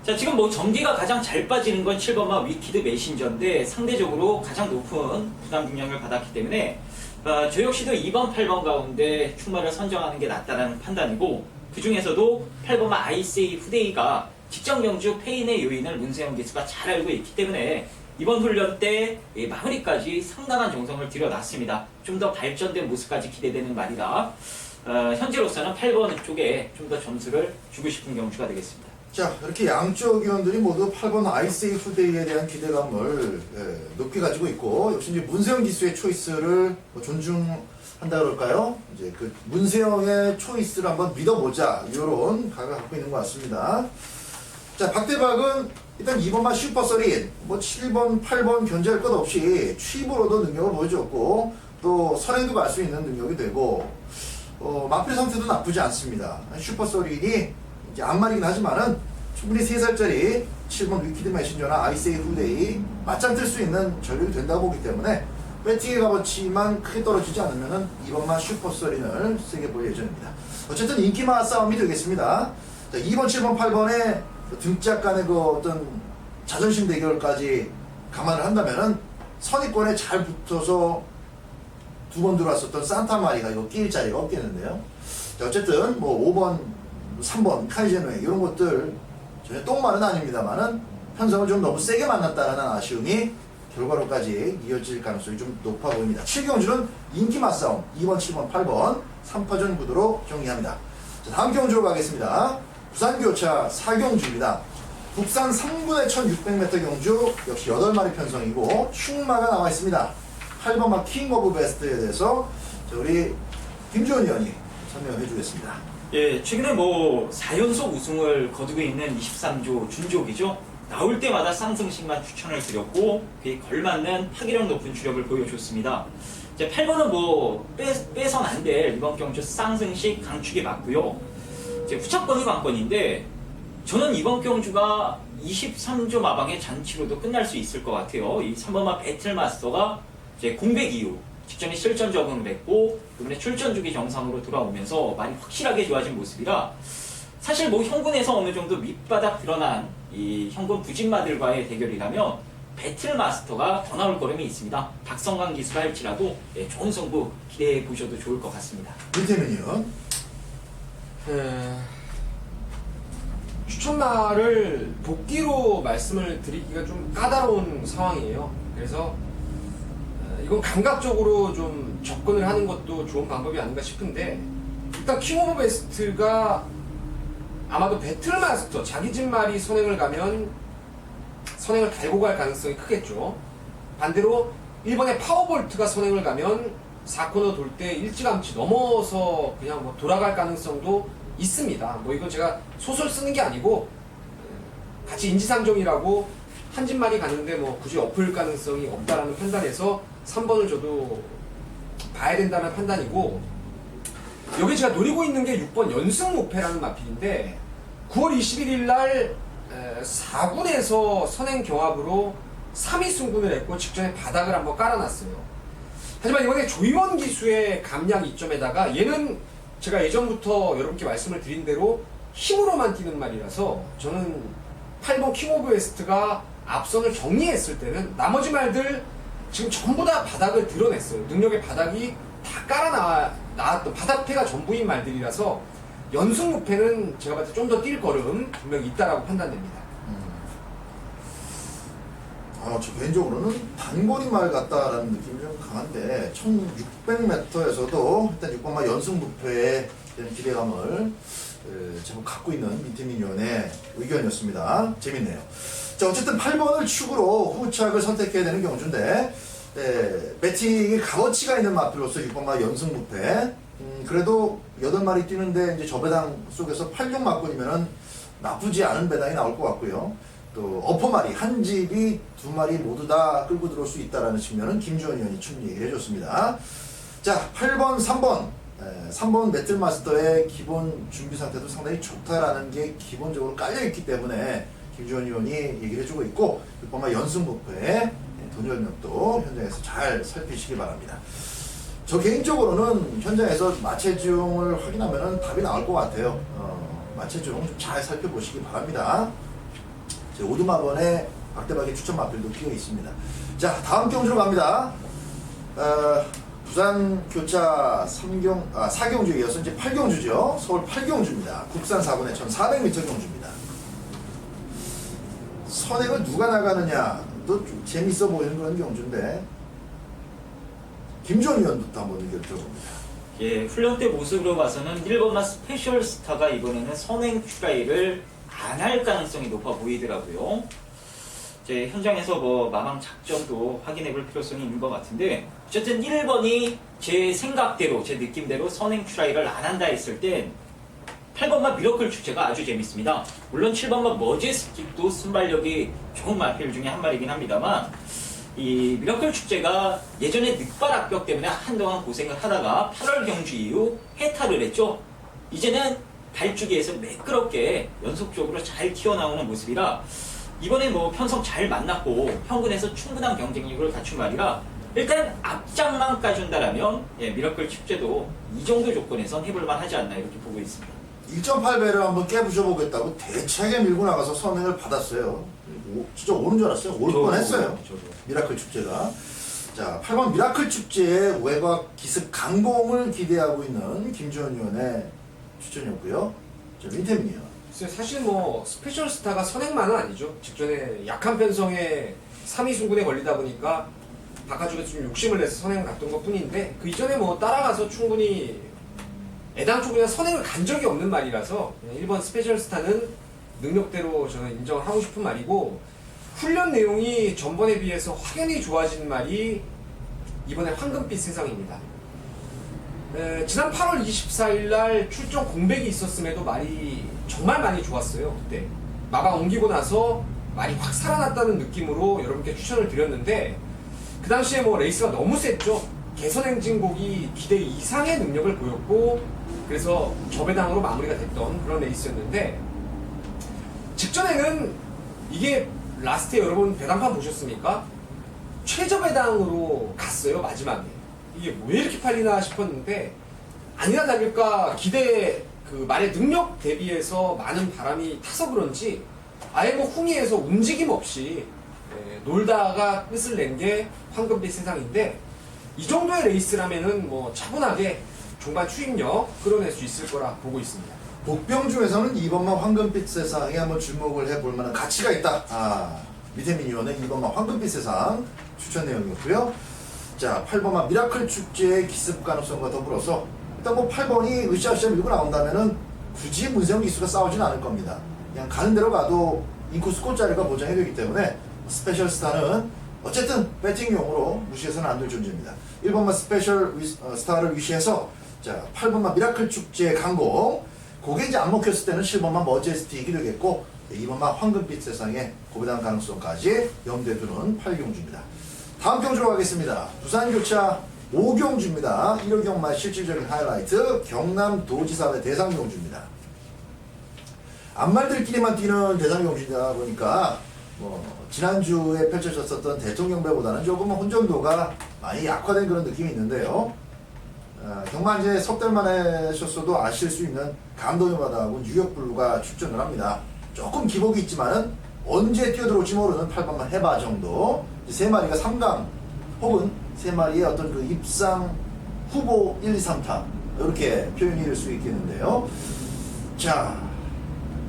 자, 지금 뭐 전기가 가장 잘 빠지는 건 7번마 위키드 메신저인데, 상대적으로 가장 높은 부담 중량을 받았기 때문에 저 역시도 2번, 8번 가운데 출마를 선정하는 게 낫다라는 판단이고, 그 중에서도 8번마 아이세이 후데이가 직전 경주 페인의 요인을 문세영 기수가 잘 알고 있기 때문에 이번 훈련 때 마무리까지 상당한 정성을 들여놨습니다. 좀 더 발전된 모습까지 기대되는 말이라 현재로서는 8번 쪽에 좀 더 점수를 주고 싶은 경주가 되겠습니다. 자, 이렇게 양쪽 의원들이 모두 8번 아이세이 후데이에 대한 기대감을 높게 가지고 있고, 역시 이제 문세영 기수의 초이스를 존중한다 그럴까요? 이제 그 문세영의 초이스를 한번 믿어보자, 이런 각을 갖고 있는 것 같습니다. 자, 박대박은 일단 2번만 슈퍼서린, 뭐 7번, 8번 견제할 것 없이 취입으로도 능력을 보여줬고, 또 선행도 갈 수 있는 능력이 되고, 마필 상태도 나쁘지 않습니다. 슈퍼서린이 이제 앞말이긴 하지만은 충분히 3살짜리 7번 위키드 메신저나 아이세이 후데이 맞짱 뜰 수 있는 전력이 된다고 보기 때문에, 배팅의 값어치만 크게 떨어지지 않으면은 2번만 슈퍼서린을 세게 볼 예정입니다. 어쨌든 인기마 싸움이 되겠습니다. 자, 2번, 7번, 8번의 등짝 간의 그 어떤 자존심 대결까지 감안을 한다면은 선의권에 잘 붙어서 두 번 들어왔었던 산타마리가 이거 끼일 자리가 없겠는데요. 자, 어쨌든 뭐 5번, 3번 카이제노에 이런 것들 전혀 똥말은 아닙니다만은 편성을 좀 너무 세게 만났다는 아쉬움이 결과로까지 이어질 가능성이 좀 높아 보입니다. 7경주는 인기 맞싸움 2번, 7번, 8번 3파전 구도로 정리합니다. 자, 다음 경주로 가겠습니다. 부산교차 4경주입니다. 국산 3분의 1600m 경주 역시 8마리 편성이고 충마가 나와 있습니다. 8번마 킹 오브 베스트에 대해서 우리 김주원 의원이 설명을 해주겠습니다. 예, 최근에 뭐 4연속 우승을 거두고 있는 23조 준족이죠. 나올 때마다 쌍승식만 추천을 드렸고 그에 걸맞는 파괴력 높은 주력을 보여줬습니다. 이제 8번은 뭐 빼선 안 될 이번 경주 쌍승식 강축이 맞고요. 이제 후착권이 관건인데 저는 이번 경주가 23조 마방의 잔치로도 끝날 수 있을 것 같아요. 이 3번마 배틀마스터가 이제 공백 이후 직전에 실전 적응을 했고 이번에 출전 주기 정상으로 돌아오면서 많이 확실하게 좋아진 모습이라 사실 뭐 현군에서 어느 정도 밑바닥 드러난 이 현군 부진마들과의 대결이라면 배틀마스터가 더 나올 거름이 있습니다. 박성광 기수가 할지라도 좋은 승부 기대해 보셔도 좋을 것 같습니다. 이태민이요. 추천말을 복귀로 말씀을 드리기가 좀 까다로운 상황이에요. 그래서 이건 감각적으로 좀 접근을 하는 것도 좋은 방법이 아닌가 싶은데 일단 킹 오브 베스트가 아마도 배틀마스터 자기 집 말이 선행을 가면 선행을 달고 갈 가능성이 크겠죠. 반대로 1번의 파워볼트가 선행을 가면 4코너 돌 때 일찌감치 넘어서 그냥 뭐 돌아갈 가능성도 있습니다. 뭐 이건 제가 소설 쓰는 게 아니고 같이 인지상정이라고 한 집 말이 가는데 뭐 굳이 엎을 가능성이 없다라는 판단에서 3번을 저도 봐야 된다는 판단이고, 여기 제가 노리고 있는 게 6번 연승무패라는 마필인데 9월 21일 날 4군에서 선행 경합으로 3위 승군을 했고 직전에 바닥을 한번 깔아놨어요. 하지만 이번에 조이원 기수의 감량 이점에다가 얘는 제가 예전부터 여러분께 말씀을 드린 대로 힘으로만 뛰는 말이라서 저는 8번 킹 오브 웨스트가 앞선을 정리했을 때는 나머지 말들 지금 전부 다 바닥을 드러냈어요. 능력의 바닥이 다 깔아나왔던 바닥패가 전부인 말들이라서 연승무패는 제가 봤을 때 좀 더 뛸 거름 분명히 있다라고 판단됩니다. 저 개인적으로는 단거리 말 같다라는 느낌이 좀 강한데 1600m에서도 일단 6번마 연승무패에 대한 기대감을 제법 갖고 있는 민태민 의원의 의견이었습니다. 재밌네요. 자, 어쨌든 8번을 축으로 후착을 선택해야 되는 경주인데 배팅의 값어치가 있는 마필로서 6번마 연승무패. 그래도 8마리 뛰는데 이제 저 배당 속에서 86 막군이면은 나쁘지 않은 배당이 나올 것 같고요. 또 어퍼마리 한 집이 2마리 모두 다 끌고 들어올 수 있다라는 측면은 김주원 의원이 충분히 얘기를 해줬습니다. 자, 8번, 3번. 3번 배틀마스터의 기본 준비 상태도 상당히 좋다라는 게 기본적으로 깔려있기 때문에 김주원 의원이 얘기를 해주고 있고 6번마 연승무패의 돈열력도 현장에서 잘 살피시기 바랍니다. 저 개인적으로는 현장에서 마체중을 확인하면 답이 나올 것 같아요. 마체중 좀 잘 살펴보시기 바랍니다. 오두마번에 박대박의 추천 마필도 끼어 있습니다. 자, 다음 경주로 갑니다. 부산 교차 4경주에 이어서 이제 8경주죠. 서울 8경주입니다. 국산 4분의 1400m 경주입니다. 선행을 누가 나가느냐도 좀 재밌어 보이는 그런 경주인데 김주원 의원부터 한번 의견 들어봅니다. 예, 훈련 때 모습으로 봐서는 1번마 스페셜 스타가 이번에는 선행 트라이를 안 할 가능성이 높아 보이더라고요. 이제 현장에서 뭐 마망 작전도 확인해 볼 필요성이 있는 것 같은데 어쨌든 1번이 제 생각대로 제 느낌대로 선행 트라이를 안 한다 했을 땐 8번마 미러클 축제가 아주 재밌습니다. 물론 7번마 머제스틱도 순발력이 좋은 마필 중에 한 마리긴 합니다만 이 미러클 축제가 예전에 늑발 악벽 때문에 한동안 고생을 하다가 8월 경주 이후 해탈을 했죠. 이제는 발주기에서 매끄럽게 연속적으로 잘 튀어나오는 모습이라 이번에 뭐 편성 잘 만났고 현군에서 충분한 경쟁력을 갖춘 말이라 일단 앞장만 까준다라면 미러클 축제도 이 정도 조건에선 해볼만 하지 않나 이렇게 보고 있습니다. 1.8배를 한번 깨부셔보겠다고 대차게 밀고 나가서 선행을 받았어요. 진짜 오는 줄 알았어요. 올 뻔했어요. 미라클 축제가. 자, 8번 미라클 축제의 외곽 기습 강공을 기대하고 있는 김주원 의원의 추천이었고요. 자, 민태민이요. 사실 뭐 스페셜 스타가 선행만은 아니죠. 직전에 약한 편성에 3위 승군에 걸리다 보니까 바깥쪽에 좀 욕심을 내서 선행을 갔던 것 뿐인데 그 이전에 뭐 따라가서 충분히 애당초 그냥 선행을 간 적이 없는 말이라서 1번 스페셜 스타는 능력대로 저는 인정을 하고 싶은 말이고, 훈련 내용이 전번에 비해서 확연히 좋아진 말이 이번에 황금빛 세상입니다. 지난 8월 24일 날 출정 공백이 있었음에도 말이 정말 많이 좋았어요. 그때 마방 옮기고 나서 말이 확 살아났다는 느낌으로 여러분께 추천을 드렸는데, 그 당시에 뭐 레이스가 너무 셌죠. 개선 행진곡이 기대 이상의 능력을 보였고, 그래서 저배당으로 마무리가 됐던 그런 레이스였는데, 직전에는 이게 라스트에 여러분 배당판 보셨습니까? 최저배당으로 갔어요, 마지막에. 이게 왜 이렇게 팔리나 싶었는데, 아니나 다를까 기대 그 말의 능력 대비해서 많은 바람이 타서 그런지 아예 뭐 흥미에서 움직임 없이 놀다가 끝을 낸 게 황금빛 세상인데, 이 정도의 레이스라면은 뭐 차분하게 종반 추임력 끌어낼 수 있을 거라 보고 있습니다. 복병 중에서는 2번만 황금빛 세상에 한번 주목을 해볼 만한 가치가 있다. 미태민 의원의 2번만 황금빛 세상 추천 내용이었고요. 자, 8번만 미라클 축제의 기습 가능성과 더불어서 일단 뭐 8번이 으쌰으쌰 밀고 나온다면은 굳이 문세영 기수가 싸우진 않을 겁니다. 그냥 가는 대로 가도 인코스 골자리가 보장이 되기 때문에 스페셜 스타는 어쨌든 배팅용으로 무시해서는 안 될 존재입니다. 1번만 스페셜 스타를 위시해서 자, 8번만 미라클 축제의 강공, 그게 이제 안 먹혔을 때는 7번만 머제스틱이 되겠고, 2번만 황금빛 세상의 고배당 가능성까지 염두에 두는 8경주입니다. 다음 경주로 가겠습니다. 부산교차 5경주입니다. 1호 경마 실질적인 하이라이트 경남도지사의 대상경주입니다. 앞말들끼리만 뛰는 대상경주이다 보니까 지난주에 펼쳐졌었던 대통령배보다는 조금 혼전도가 많이 약화된 그런 느낌이 있는데요. 정말 이제 석 달 만에 셨어도 아실 수 있는 감동의 바다하고 뉴욕블루가 출전을 합니다. 조금 기복이 있지만은 언제 뛰어들어올지 모르는 8번만 해봐 정도. 세 마리가 3강 혹은 세 마리의 어떤 그 입상 후보 1, 2, 3타 이렇게 표현이 될 수 있겠는데요. 자,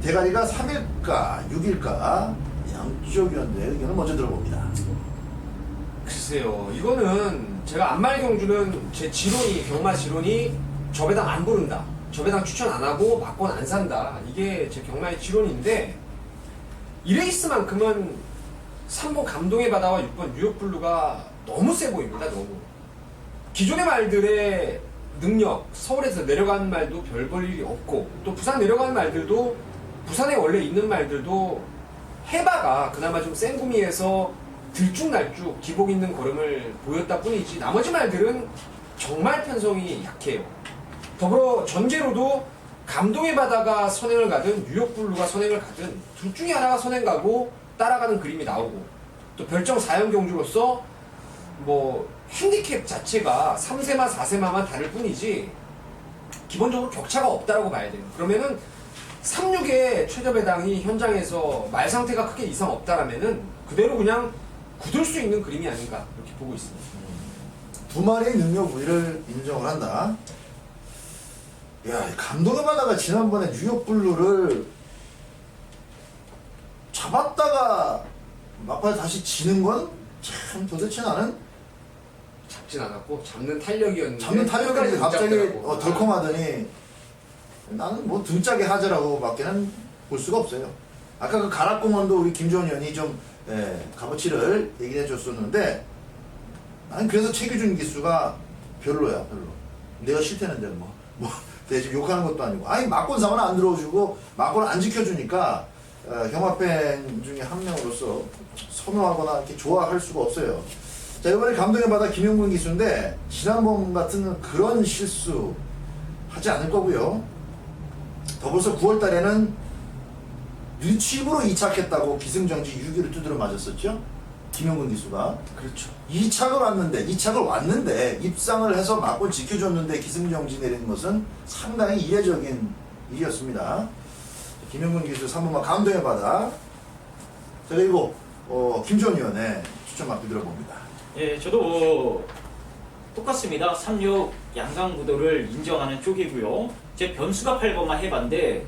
대가리가 3일까 6일까 양쪽이었는데 의견을 먼저 들어봅니다. 글쎄요, 이거는 제가 안말경주는 제 지론이, 경마 지론이 저배당 안 부른다, 저배당 추천 안 하고 막권 안 산다, 이게 제 경마의 지론인데, 이 레이스만큼은 3번 감동의 바다와 6번 뉴욕블루가 너무 세 보입니다. 너무 기존의 말들의 능력, 서울에서 내려가는 말도 별 볼 일이 없고, 또 부산 내려가는 말들도, 부산에 원래 있는 말들도 해바가 그나마 좀 센 구미에서 들쭉날쭉 기복 있는 걸음을 보였다 뿐이지, 나머지 말들은 정말 편성이 약해요. 더불어 전개로도 감동의 바다가 선행을 가든 뉴욕블루가 선행을 가든 둘 중에 하나가 선행 가고 따라가는 그림이 나오고, 또 별정 4형 경주로서 뭐 핸디캡 자체가 3세마 4세마만 다를 뿐이지 기본적으로 격차가 없다라고 봐야 돼요. 그러면은 36의 최저배당이 현장에서 말 상태가 크게 이상 없다라면은 그대로 그냥 굳을 수 있는 그림이 아닌가 이렇게 보고 있습니다. 두 마리의 능력 우위를 인정을 한다. 야, 감동의 바다가 지난번에 뉴욕블루를 잡았다가 막판에 다시 지는 건 참 도대체 나는 잡진 않았고 잡는 탄력이었는데, 잡는 타격까지 갑자기 잡더라고. 덜컹하더니 나는 뭐 등짝의 하자라고 밖에는 볼 수가 없어요. 아까 그 가락공원도 우리 김주원 의원이 좀 값어치를 얘기해 줬었는데, 나는 그래서 최규준 기수가 별로야, 별로. 내가 싫다는데 내가 지금 욕하는 것도 아니고, 아니 막권상은 안 들어주고 막권을 안 지켜주니까 경마팬 중에 한 명으로서 선호하거나 이렇게 좋아할 수가 없어요. 자, 이번에 감동의 바다 김용근 기수인데 지난번 같은 그런 실수 하지 않을 거고요. 더불어서 9월 달에는 유치입으로 이착했다고 기승정지 6위를 두드려 맞았었죠. 김용근 기수가. 그렇죠. 2착을 왔는데 입상을 해서 막고 지켜줬는데 기승정지 내리는 것은 상당히 이례적인 일이었습니다. 김용근 기수 3번만 감동의 바다. 자, 그리고 김주원 의원의 추천 마크 들어봅니다. 예, 저도 똑같습니다. 36 양강구도를 인정하는 쪽이고요. 제 변수가 8번만 해봤는데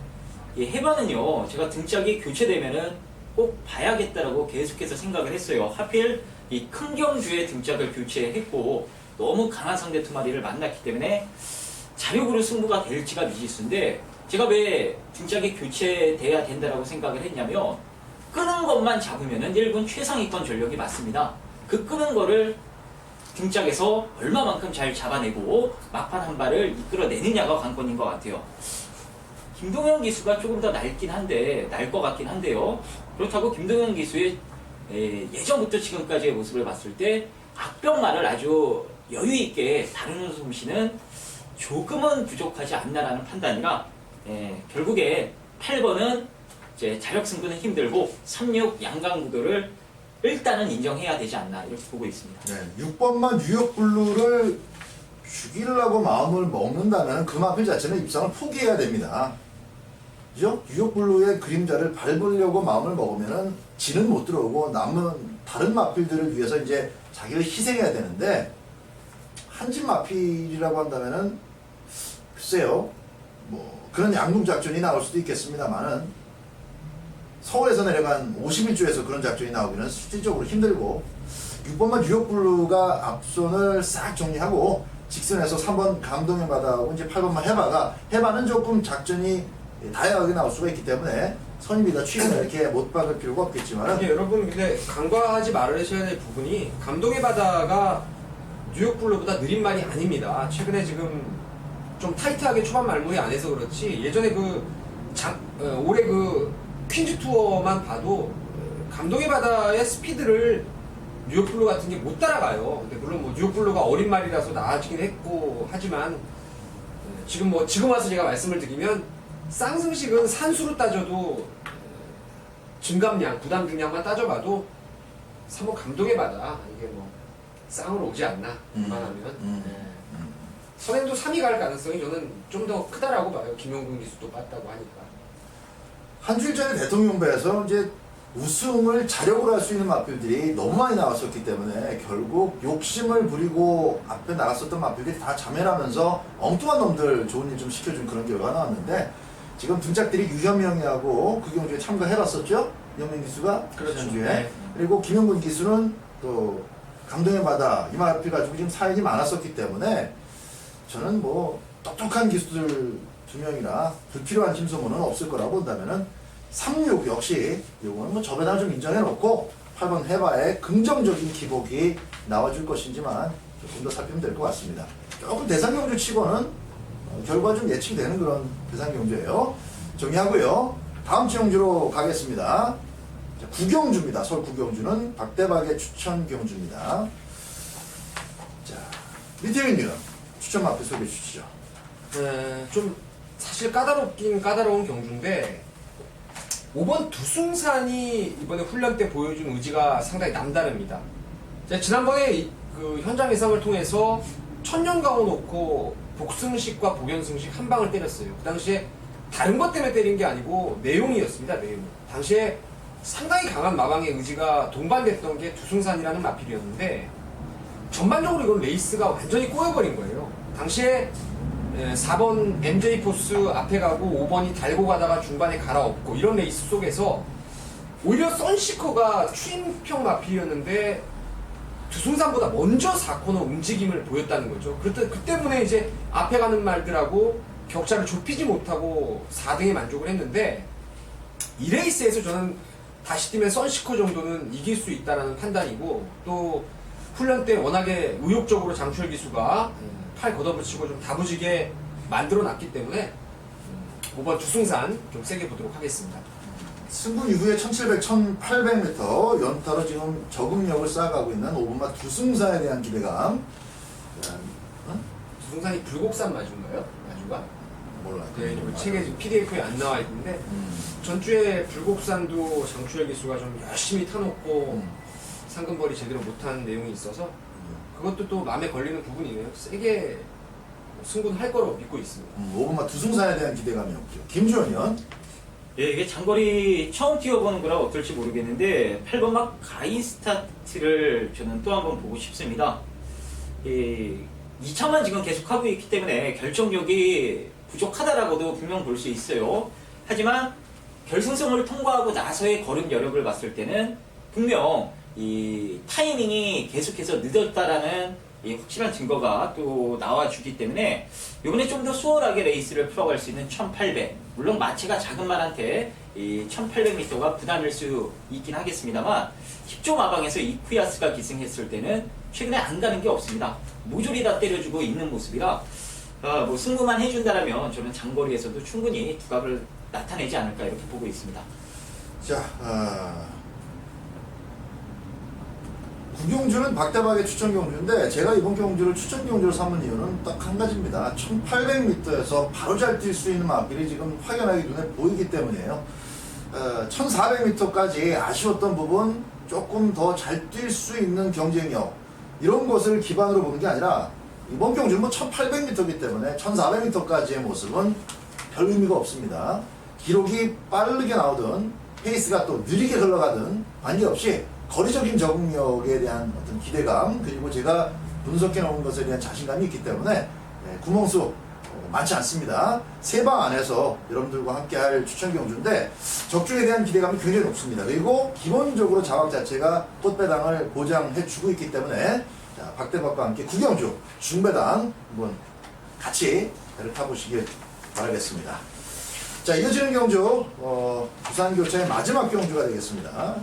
이 해반은요, 제가 등짝이 교체되면은 꼭 봐야겠다라고 계속해서 생각을 했어요. 하필 이 큰 경주의 등짝을 교체했고 너무 강한 상대 2마리를 만났기 때문에 자력으로 승부가 될지가 미지수인데, 제가 왜 등짝이 교체돼야 된다라고 생각을 했냐면, 끄는 것만 잡으면은 1군 최상위권 전력이 맞습니다. 그 끄는 거를 등짝에서 얼마만큼 잘 잡아내고 막판 한 발을 이끌어내느냐가 관건인 것 같아요. 김동현 기수가 조금 더 날 것 같긴 한데요. 그렇다고 김동현 기수의 예전부터 지금까지의 모습을 봤을 때 악병만을 아주 여유있게 다루는 솜씨는 조금은 부족하지 않나라는 판단이라, 결국에 8번은 이제 자력 승부는 힘들고 36 양강구도를 일단은 인정해야 되지 않나 이렇게 보고 있습니다. 네, 6번만 뉴욕블루를 죽이려고 마음을 먹는다면 그 마필 자체는 입상을 포기해야 됩니다. 그죠? 뉴욕블루의 그림자를 밟으려고 마음을 먹으면은 지는 못 들어오고 남은 다른 마필들을 위해서 이제 자기를 희생해야 되는데, 한진 마필이라고 한다면은 글쎄요, 뭐 그런 양궁 작전이 나올 수도 있겠습니다만은 서울에서 내려간 51조에서 그런 작전이 나오기는 실질적으로 힘들고, 6번만 뉴욕블루가 앞손을 싹 정리하고 직선에서 3번 감동의 바다하고 이제 8번만 해바는 조금 작전이 다양하게 나올 수가 있기 때문에 선임이다 취임을 이렇게 못 박을 필요가 없겠지만, 여러분 근데 간과하지 말으셔야 될 부분이, 감동의 바다가 뉴욕블루보다 느린 말이 아닙니다. 최근에 지금 좀 타이트하게 초반 말무리 안 해서 그렇지, 예전에 올해 그 퀸즈 투어만 봐도 감동의 바다의 스피드를 뉴욕블루 같은 게 못 따라가요. 근데 물론 뭐 뉴욕블루가 어린 말이라서 나아지긴 했고 하지만, 지금 와서 제가 말씀을 드리면 쌍승식은 산수로 따져도 증감량, 부담 중량만 따져봐도 3호 감동의 바다 이게 뭐 쌍으로 오지 않나 그만하면. 선행도 3위 갈 가능성이 저는 좀 더 크다라고 봐요. 김용근 기수도 봤다고 하니까. 한 주일 전에 대통령배에서 이제 우승을 자력으로 할 수 있는 마필들이 너무 많이 나왔었기 때문에 결국 욕심을 부리고 앞에 나갔었던 마필들이 다 자멸하면서 엉뚱한 놈들 좋은 일 좀 시켜준 그런 결과가 나왔는데, 지금 등짝들이 유현명이하고 그 경주에 참가해봤었죠? 유현명 기수가 그렇죠. 지난주에. 네. 그리고 김용근 기수는 또 감동의 바다 이 마필 가지고 지금 사연이 많았었기 때문에 저는 뭐 똑똑한 기수들 2명이라 불필요한 힘소문은 없을 거라고 본다면은 36 역시 이거는 뭐 저배당 좀 인정해 놓고 8번 해바에 긍정적인 기복이 나와줄 것인지만 조금 더 살피면 될 것 같습니다. 조금 대상경주 치고는 결과 좀 예측되는 그런 대상경주예요. 정리하고요. 다음 지형주로 가겠습니다. 자, 구경주입니다. 서울 구경주는 박대박의 추천 경주입니다. 자, 리태민님 추천 마필 소개해 주시죠. 좀 사실 까다로운 경주인데, 5번 두승산이 이번에 훈련 때 보여준 의지가 상당히 남다릅니다. 제가 지난번에 그 현장 예상을 통해서 천년강호 놓고 복승식과 복연승식 한 방을 때렸어요. 그 당시에 다른 것 때문에 때린 게 아니고 내용이었습니다. 내용. 당시에 상당히 강한 마방의 의지가 동반됐던 게 두승산이라는 마필이었는데, 전반적으로 이건 레이스가 완전히 꼬여버린 거예요. 당시에 4번 MJ 포스 앞에 가고 5번이 달고 가다가 중반에 갈아엎고 이런 레이스 속에서 오히려 선시커가 추임평 마필이었는데 두승산보다 먼저 4코너 움직임을 보였다는 거죠. 그 때문에 이제 앞에 가는 말들하고 격차를 좁히지 못하고 4등에 만족을 했는데, 이 레이스에서 저는 다시 뛰면 선시커 정도는 이길 수 있다는 판단이고, 또 훈련 때 워낙에 의욕적으로 장철 기수가 팔 걷어붙이고 좀 다부지게 만들어 놨기 때문에 5번 두승산 좀 세게 보도록 하겠습니다. 승부 이후에 1700, 1800m 연타로 지금 적응력을 쌓아가고 있는 5번마 두승산에 대한 기대감. 두승산이 불곡산 마주인가요? 마주가? 몰라요. 네, 뭐 책에 지금 PDF에 안 나와 있는데, 전주에 불곡산도 장추열 기수가 좀 열심히 타놓고 상금벌이 제대로 못한 내용이 있어서 그것도 또 마음에 걸리는 부분이네요. 세게 승부는 할 거라고 믿고 있습니다. 5번마 두승산에 대한 기대감이 없죠. 김주현. 예, 이게 장거리 처음 뛰어보는 거라 어떨지 모르겠는데 8번 막 가이 스타트를 저는 또 한번 보고 싶습니다. 2차만 지금 계속하고 있기 때문에 결정력이 부족하다라고도 분명 볼 수 있어요. 하지만 결승선을 통과하고 나서의 걸음 여력을 봤을 때는 분명 이 타이밍이 계속해서 늦었다라는 이 확실한 증거가 또 나와주기 때문에 이번에 좀 더 수월하게 레이스를 풀어갈 수 있는 1800, 물론 마체가 작은 말한테 이 1800m가 부담일 수 있긴 하겠습니다만 10조 마방에서 이쿠야스가 기승했을 때는 최근에 안 가는 게 없습니다. 모조리 다 때려주고 있는 모습이라 뭐 승부만 해준다라면 저는 장거리에서도 충분히 두각을 나타내지 않을까 이렇게 보고 있습니다. 자, 구경주는 박대박의 추천 경주인데 제가 이번 경주를 추천 경주로 삼은 이유는 딱 한 가지입니다. 1800m에서 바로 잘 뛸 수 있는 마필이 지금 확연하게 눈에 보이기 때문이에요. 1400m까지 아쉬웠던 부분 조금 더 잘 뛸 수 있는 경쟁력 이런 것을 기반으로 보는 게 아니라 이번 경주는 뭐 1800m이기 때문에 1400m까지의 모습은 별 의미가 없습니다. 기록이 빠르게 나오든 페이스가 또 느리게 흘러가든 관계없이 거리적인 적응력에 대한 어떤 기대감 그리고 제가 분석해 놓은 것에 대한 자신감이 있기 때문에 구멍수 많지 않습니다. 세 방 안에서 여러분들과 함께 할 추천 경주인데 적중에 대한 기대감이 굉장히 높습니다. 그리고 기본적으로 자막 자체가 꽃배당을 보장해 주고 있기 때문에 자, 박대박과 함께 구경주 중배당 한번 같이 배를 타보시길 바라겠습니다. 자, 이어지는 경주 부산교차의 마지막 경주가 되겠습니다.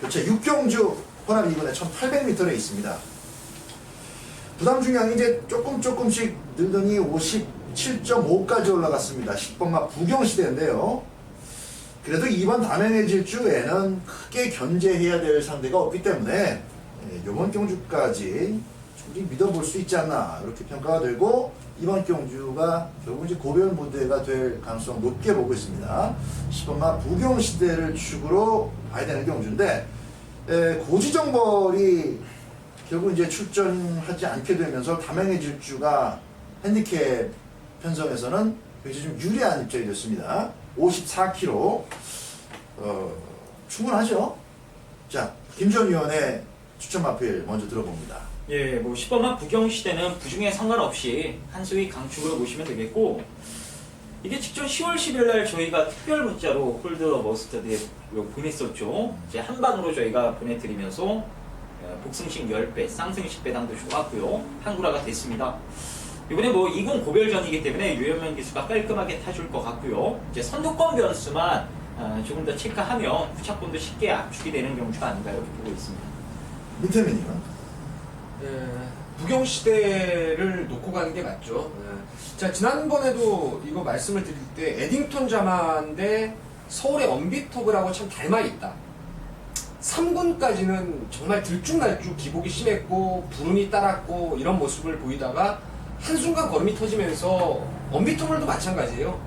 교차 6경주 혼합 2군에 1800m에 있습니다. 부담 중량이 이제 조금씩 늘더니 57.5까지 올라갔습니다. 10번마 부경시대인데요. 그래도 이번 담행의 질주에는 크게 견제해야 될 상대가 없기 때문에 이번 경주까지 충분히 믿어볼 수 있지 않나 이렇게 평가가 되고 이번 경주가 결국 이제 고별 무대가 될 가능성 높게 보고 있습니다. 10번마 부경시대를 축으로 봐야 되는 경주인데 고지정벌이 결국 이제 출전하지 않게 되면서 담행의 질주가 핸디캡 편성에서는 굉장히 좀 유리한 입장이 됐습니다. 54kg 충분하죠? 자, 김전 위원의 추천 마필 먼저 들어봅니다. 예, 뭐 10번만 부경시대는 부중에 상관없이 한수위 강축으로 보시면 되겠고 이게 직전 10월 10일 날 저희가 특별 문자로 홀드 머스터드에 보냈었죠. 이제 한 방으로 저희가 보내드리면서 복승식 10배, 쌍승식 배당도 좋았고요. 한구라가 됐습니다. 이번에 뭐 20 고별전이기 때문에 유현명 기수가 깔끔하게 타줄 것 같고요. 이제 선두권 변수만 조금 더 체크하면 후차권도 쉽게 압축이 되는 경주가 아닌가 이렇게 보고 있습니다. 민태민이요? 부경시대를 놓고 가는 게 맞죠. 자, 지난번에도 이거 말씀을 드릴 때 에딩턴 자만데 서울의 언비터블하고 참 닮아 있다. 3군까지는 정말 들쭉날쭉 기복이 심했고 불운이 따랐고 이런 모습을 보이다가 한순간 걸음이 터지면서 언비터블도 마찬가지예요.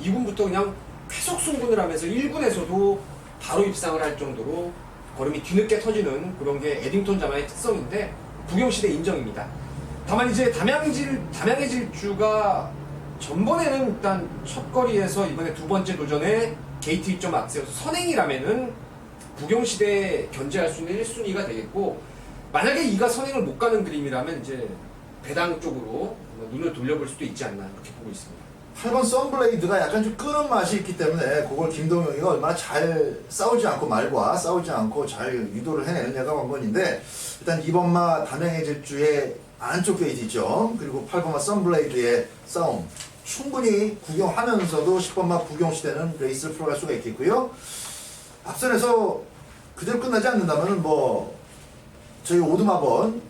2군부터 그냥 계속 승군을 하면서 1군에서도 바로 입상을 할 정도로 걸음이 뒤늦게 터지는 그런 게 에딩턴 자만의 특성인데 부경시대 인정입니다. 다만 이제 담양의 질주가 전번에는 일단 첫 거리에서 이번에 두 번째 도전에 게이트 2점 앞세워서 선행이라면은 부경시대에 견제할 수 있는 1순위가 되겠고 만약에 이가 선행을 못 가는 그림이라면 이제 배당 쪽으로 눈을 돌려볼 수도 있지 않나 이렇게 보고 있습니다. 8번 썬블레이드가 약간 좀 끄는 맛이 있기 때문에 그걸 김동영이가 얼마나 잘 싸우지 않고 말과 싸우지 않고 잘 유도를 해내느냐가 관건인데 일단 2번마 담양의 질주의 안쪽 게이트 있죠. 그리고 8번마 썬블레이드의 싸움 충분히 구경하면서도 10번마 부경시대는 레이스를 풀어갈 수가 있겠고요. 앞선에서 그대로 끝나지 않는다면은 뭐 저희 오드마번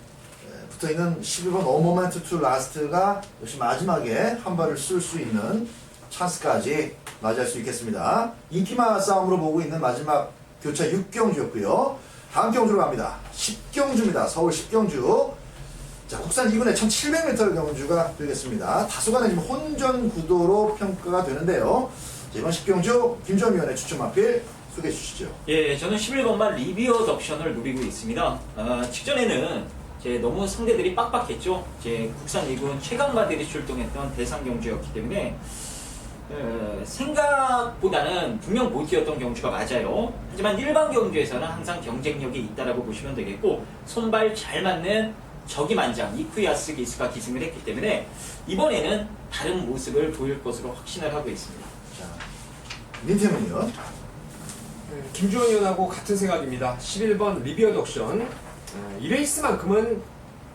붙어있는 11번 어모멘트 투 라스트가 역시 마지막에 한 발을 쓸 수 있는 찬스까지 맞이할 수 있겠습니다. 인기마 싸움으로 보고 있는 마지막 교차 6경주였고요. 다음 경주로 갑니다. 10경주입니다. 서울 10경주. 자, 국산 2군의 1700m 경주가 되겠습니다. 다소간의 지금 혼전 구도로 평가가 되는데요. 자, 이번 10경주 김전 위원의 추천 마필 소개해 주시죠. 예, 저는 11번만 리비어 덕션을 노리고 있습니다. 직전에는 너무 상대들이 빡빡했죠. 국산 2군 최강마들이 출동했던 대상 경주였기 때문에 생각보다는 분명 못 뛰었던 경주가 맞아요. 하지만 일반 경주에서는 항상 경쟁력이 있다라고 보시면 되겠고, 손발 잘 맞는 적임안장 이쿠야스 기수가 기승을 했기 때문에 이번에는 다른 모습을 보일 것으로 확신을 하고 있습니다. 자, 민태문이요. 김주원 의원하고 같은 생각입니다. 11번 리비어드 옥션. 이 레이스만큼은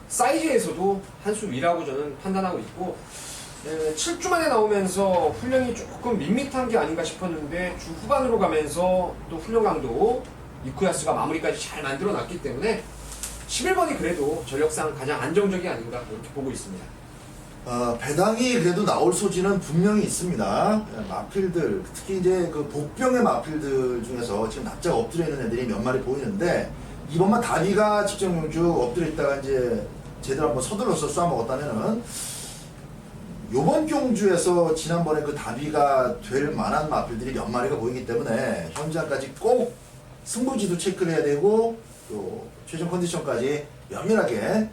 사이즈에서도 한 수 위라고 저는 판단하고 있고, 7주 만에 나오면서 훈련이 조금 밋밋한 게 아닌가 싶었는데 주 후반으로 가면서 또 훈련 강도 이쿠야스가 마무리까지 잘 만들어 놨기 때문에 11번이 그래도 전력상 가장 안정적이 아닌가 그렇게 보고 있습니다. 배당이 그래도 나올 소지는 분명히 있습니다. 마필들, 특히 이제 그 복병의 마필들 중에서 지금 납작 엎드려 있는 애들이 몇 마리 보이는데, 이번만 다비가 직접 경주 엎드려 있다가 이제 제대로 한번 서둘러서 쏴먹었다면은, 요번 경주에서 지난번에 그 다비가 될 만한 마필들이 몇 마리가 보이기 때문에 현장까지 꼭 승부지도 체크를 해야 되고, 또 최종 컨디션까지 면밀하게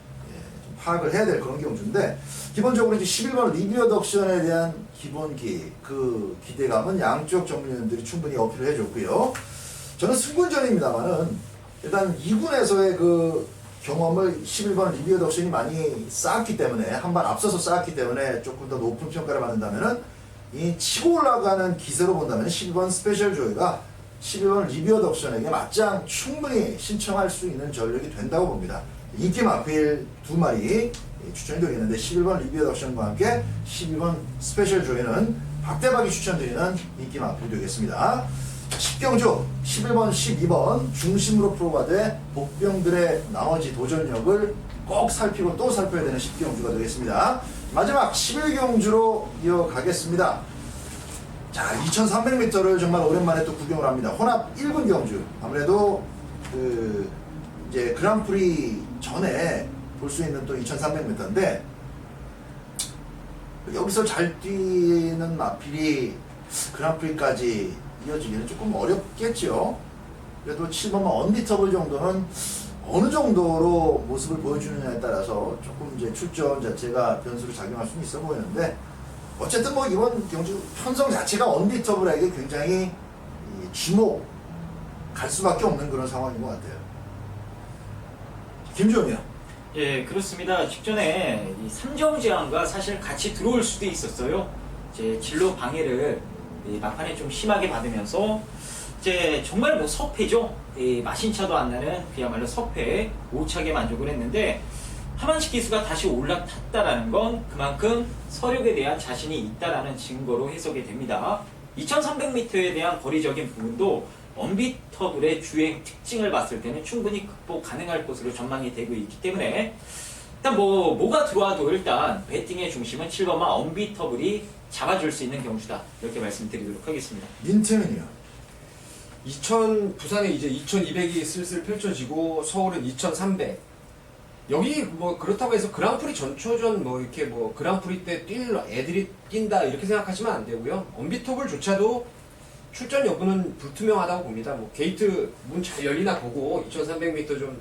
좀 파악을 해야 될 그런 경주인데, 기본적으로 이제 11번 리비어드 옥션에 대한 기본기, 그 기대감은 양쪽 전문위원들이 충분히 어필을 해줬고요. 저는 승군전입니다만은 일단 2군에서의 그 경험을 11번 리비어드 옥션이 많이 쌓았기 때문에, 한 발 앞서서 쌓았기 때문에 조금 더 높은 평가를 받는다면은, 이 치고 올라가는 기세로 본다면 12번 스페셜 조이가 11번 리비어드 옥션에게 맞짱 충분히 신청할 수 있는 전력이 된다고 봅니다. 인기 마필 2마리 추천이 되겠는데, 11번 리비어드 옥션과 함께 12번 스페셜 조이는 박대박이 추천드리는 인기 마필이 되겠습니다. 10경주 11번, 12번 중심으로 프로가 돼 복병들의 나머지 도전력을 꼭 살피고 또 살펴야 되는 10경주가 되겠습니다. 마지막 11경주로 이어가겠습니다. 자, 2300m를 정말 오랜만에 또 구경을 합니다. 혼합 1군 경주. 아무래도 그 이제 그랑프리 전에 볼 수 있는 또 2300m인데, 여기서 잘 뛰는 마필이 그랑프리까지 이어지기는 조금 어렵겠죠. 그래도 7번만 언비터블 정도는 어느 정도로 모습을 보여주느냐에 따라서 조금 이제 출전 자체가 변수로 작용할 수는 있어 보이는데, 어쨌든 뭐 이번 경주 편성 자체가 언비터블에게 굉장히 주목 갈 수밖에 없는 그런 상황인 것 같아요. 김주원이요. 예, 그렇습니다. 직전에 이 삼정제왕과 사실 같이 들어올 수도 있었어요. 이제 진로 방해를 이 막판에 좀 심하게 받으면서 이제 정말 뭐 섭회죠. 이 마신차도 안 나는 그야말로 섭회, 오차게 만족을 했는데, 하만식 기수가 다시 올라탔다라는 건 그만큼 서력에 대한 자신이 있다라는 증거로 해석이 됩니다. 2300m에 대한 거리적인 부분도 언비터블의 주행 특징을 봤을 때는 충분히 극복 가능할 것으로 전망이 되고 있기 때문에, 일단 뭐가 들어와도 일단 배팅의 중심은 7번마 언비터블이 잡아줄 수 있는 경주다, 이렇게 말씀드리도록 하겠습니다. 민태민이요. 부산에 이제 2200이 슬슬 펼쳐지고 서울은 2300. 여기 뭐 그렇다고 해서 그랑프리 전초전 뭐 이렇게 뭐 그랑프리 때 뛸 애들이 뛴다 이렇게 생각하시면 안 되고요. 언비터블조차도 출전 여부는 불투명하다고 봅니다. 뭐 게이트 문 잘 열리나 보고 2300m 좀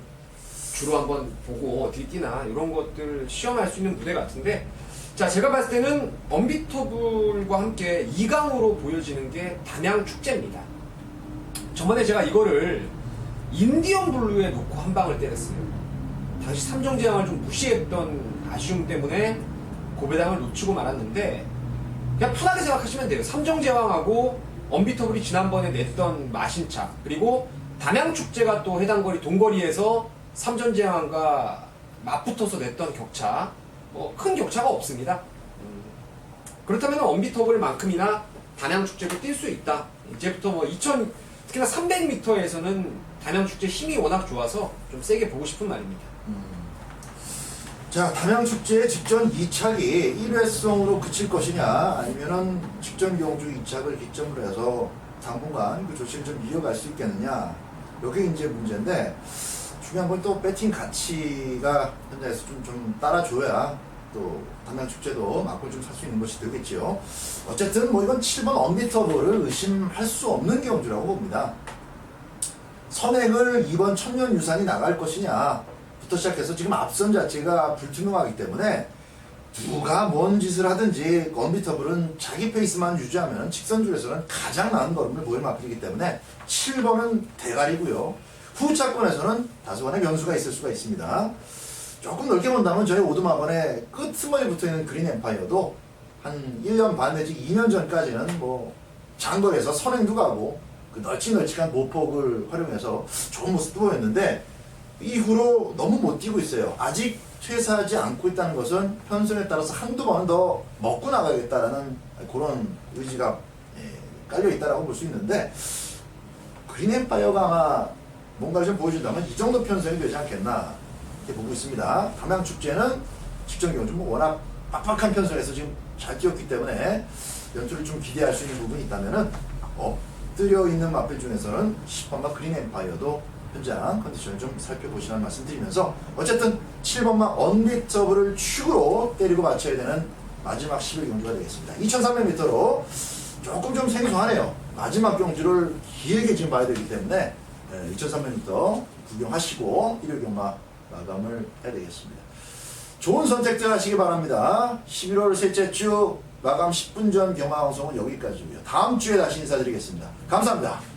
주로 한번 보고 어떻게 뛰나 이런 것들 시험할 수 있는 무대 같은데, 자, 제가 봤을 때는 언비터블과 함께 2강으로 보여지는 게 담양축제입니다. 저번에 제가 이거를 인디언 블루에 놓고 한 방을 때렸어요. 당시 삼정제왕을 좀 무시했던 아쉬움 때문에 고배당을 놓치고 말았는데, 그냥 편하게 생각하시면 돼요. 삼정제왕하고 언비터블이 지난번에 냈던 마신차, 그리고 담양축제가 또 해당 거리 동거리에서 삼정제왕과 맞붙어서 냈던 격차, 뭐 큰 격차가 없습니다. 그렇다면 언비터블만큼이나 담양축제도 뛸 수 있다. 이제부터 뭐 특히나 300m에서는 담양축제 힘이 워낙 좋아서 좀 세게 보고 싶은 말입니다. 자, 담양축제의 직전 2착이 1회성으로 그칠 것이냐, 아니면은 직전 경주 2착을 기점으로 해서 당분간 그 조치를 좀 이어갈 수 있겠느냐, 여기 이제 문제인데, 중요한 건 또 배팅 가치가 현장에서 좀 따라줘야 또 담양축제도 맞고 좀 살 수 있는 것이 되겠죠. 어쨌든 뭐 이건 7번 언비터블을 의심할 수 없는 경주라고 봅니다. 선행을 2번 천년유산이 나갈 것이냐 부터 시작해서 지금 앞선 자체가 불투명하기 때문에 누가 뭔 짓을 하든지 언비터블은 자기 페이스만 유지하면 직선줄에서는 가장 나은 걸음을 보이는 마필이기 때문에 7번은 대가리고요. 후차권에서는 다소간의 변수가 있을 수가 있습니다. 조금 넓게 본다면 저희 오두막원의 끝머리 붙어있는 그린 엠파이어도 한 1년 반 내지 2년 전까지는 뭐 장거리에서 선행도 가고 그 널찍널찍한 모폭을 활용해서 좋은 모습도 보였는데 이후로 너무 못 뛰고 있어요. 아직 퇴사하지 않고 있다는 것은 편성에 따라서 한두 번 더 먹고 나가겠다라는 그런 의지가 깔려 있다라고 볼 수 있는데 그린 엠파이어가 아마 뭔가를 좀 보여준다면 이 정도 편성이 되지 않겠나 이렇게 보고 있습니다. 담양축제는 직전 경우 좀 워낙 빡빡한 편성에서 지금 잘 뛰었기 때문에 연투를 좀 기대할 수 있는 부분이 있다면은 엎드려 있는 마필 중에서는 10번마 그린 엠파이어도 현장 컨디션을 좀 살펴보시라는 말씀 드리면서 어쨌든 7번마 언비터블을 축으로 때리고 맞춰야 되는 마지막 11 경주가 되겠습니다. 2300m로 조금 좀 생소하네요. 마지막 경주를 길게 지금 봐야 되기 때문에 2300m 구경하시고 1일 경마 마감을 해야 되겠습니다. 좋은 선택들 하시기 바랍니다. 11월 셋째 주 마감 10분 전 경마 방송은 여기까지고요. 다음 주에 다시 인사드리겠습니다. 감사합니다.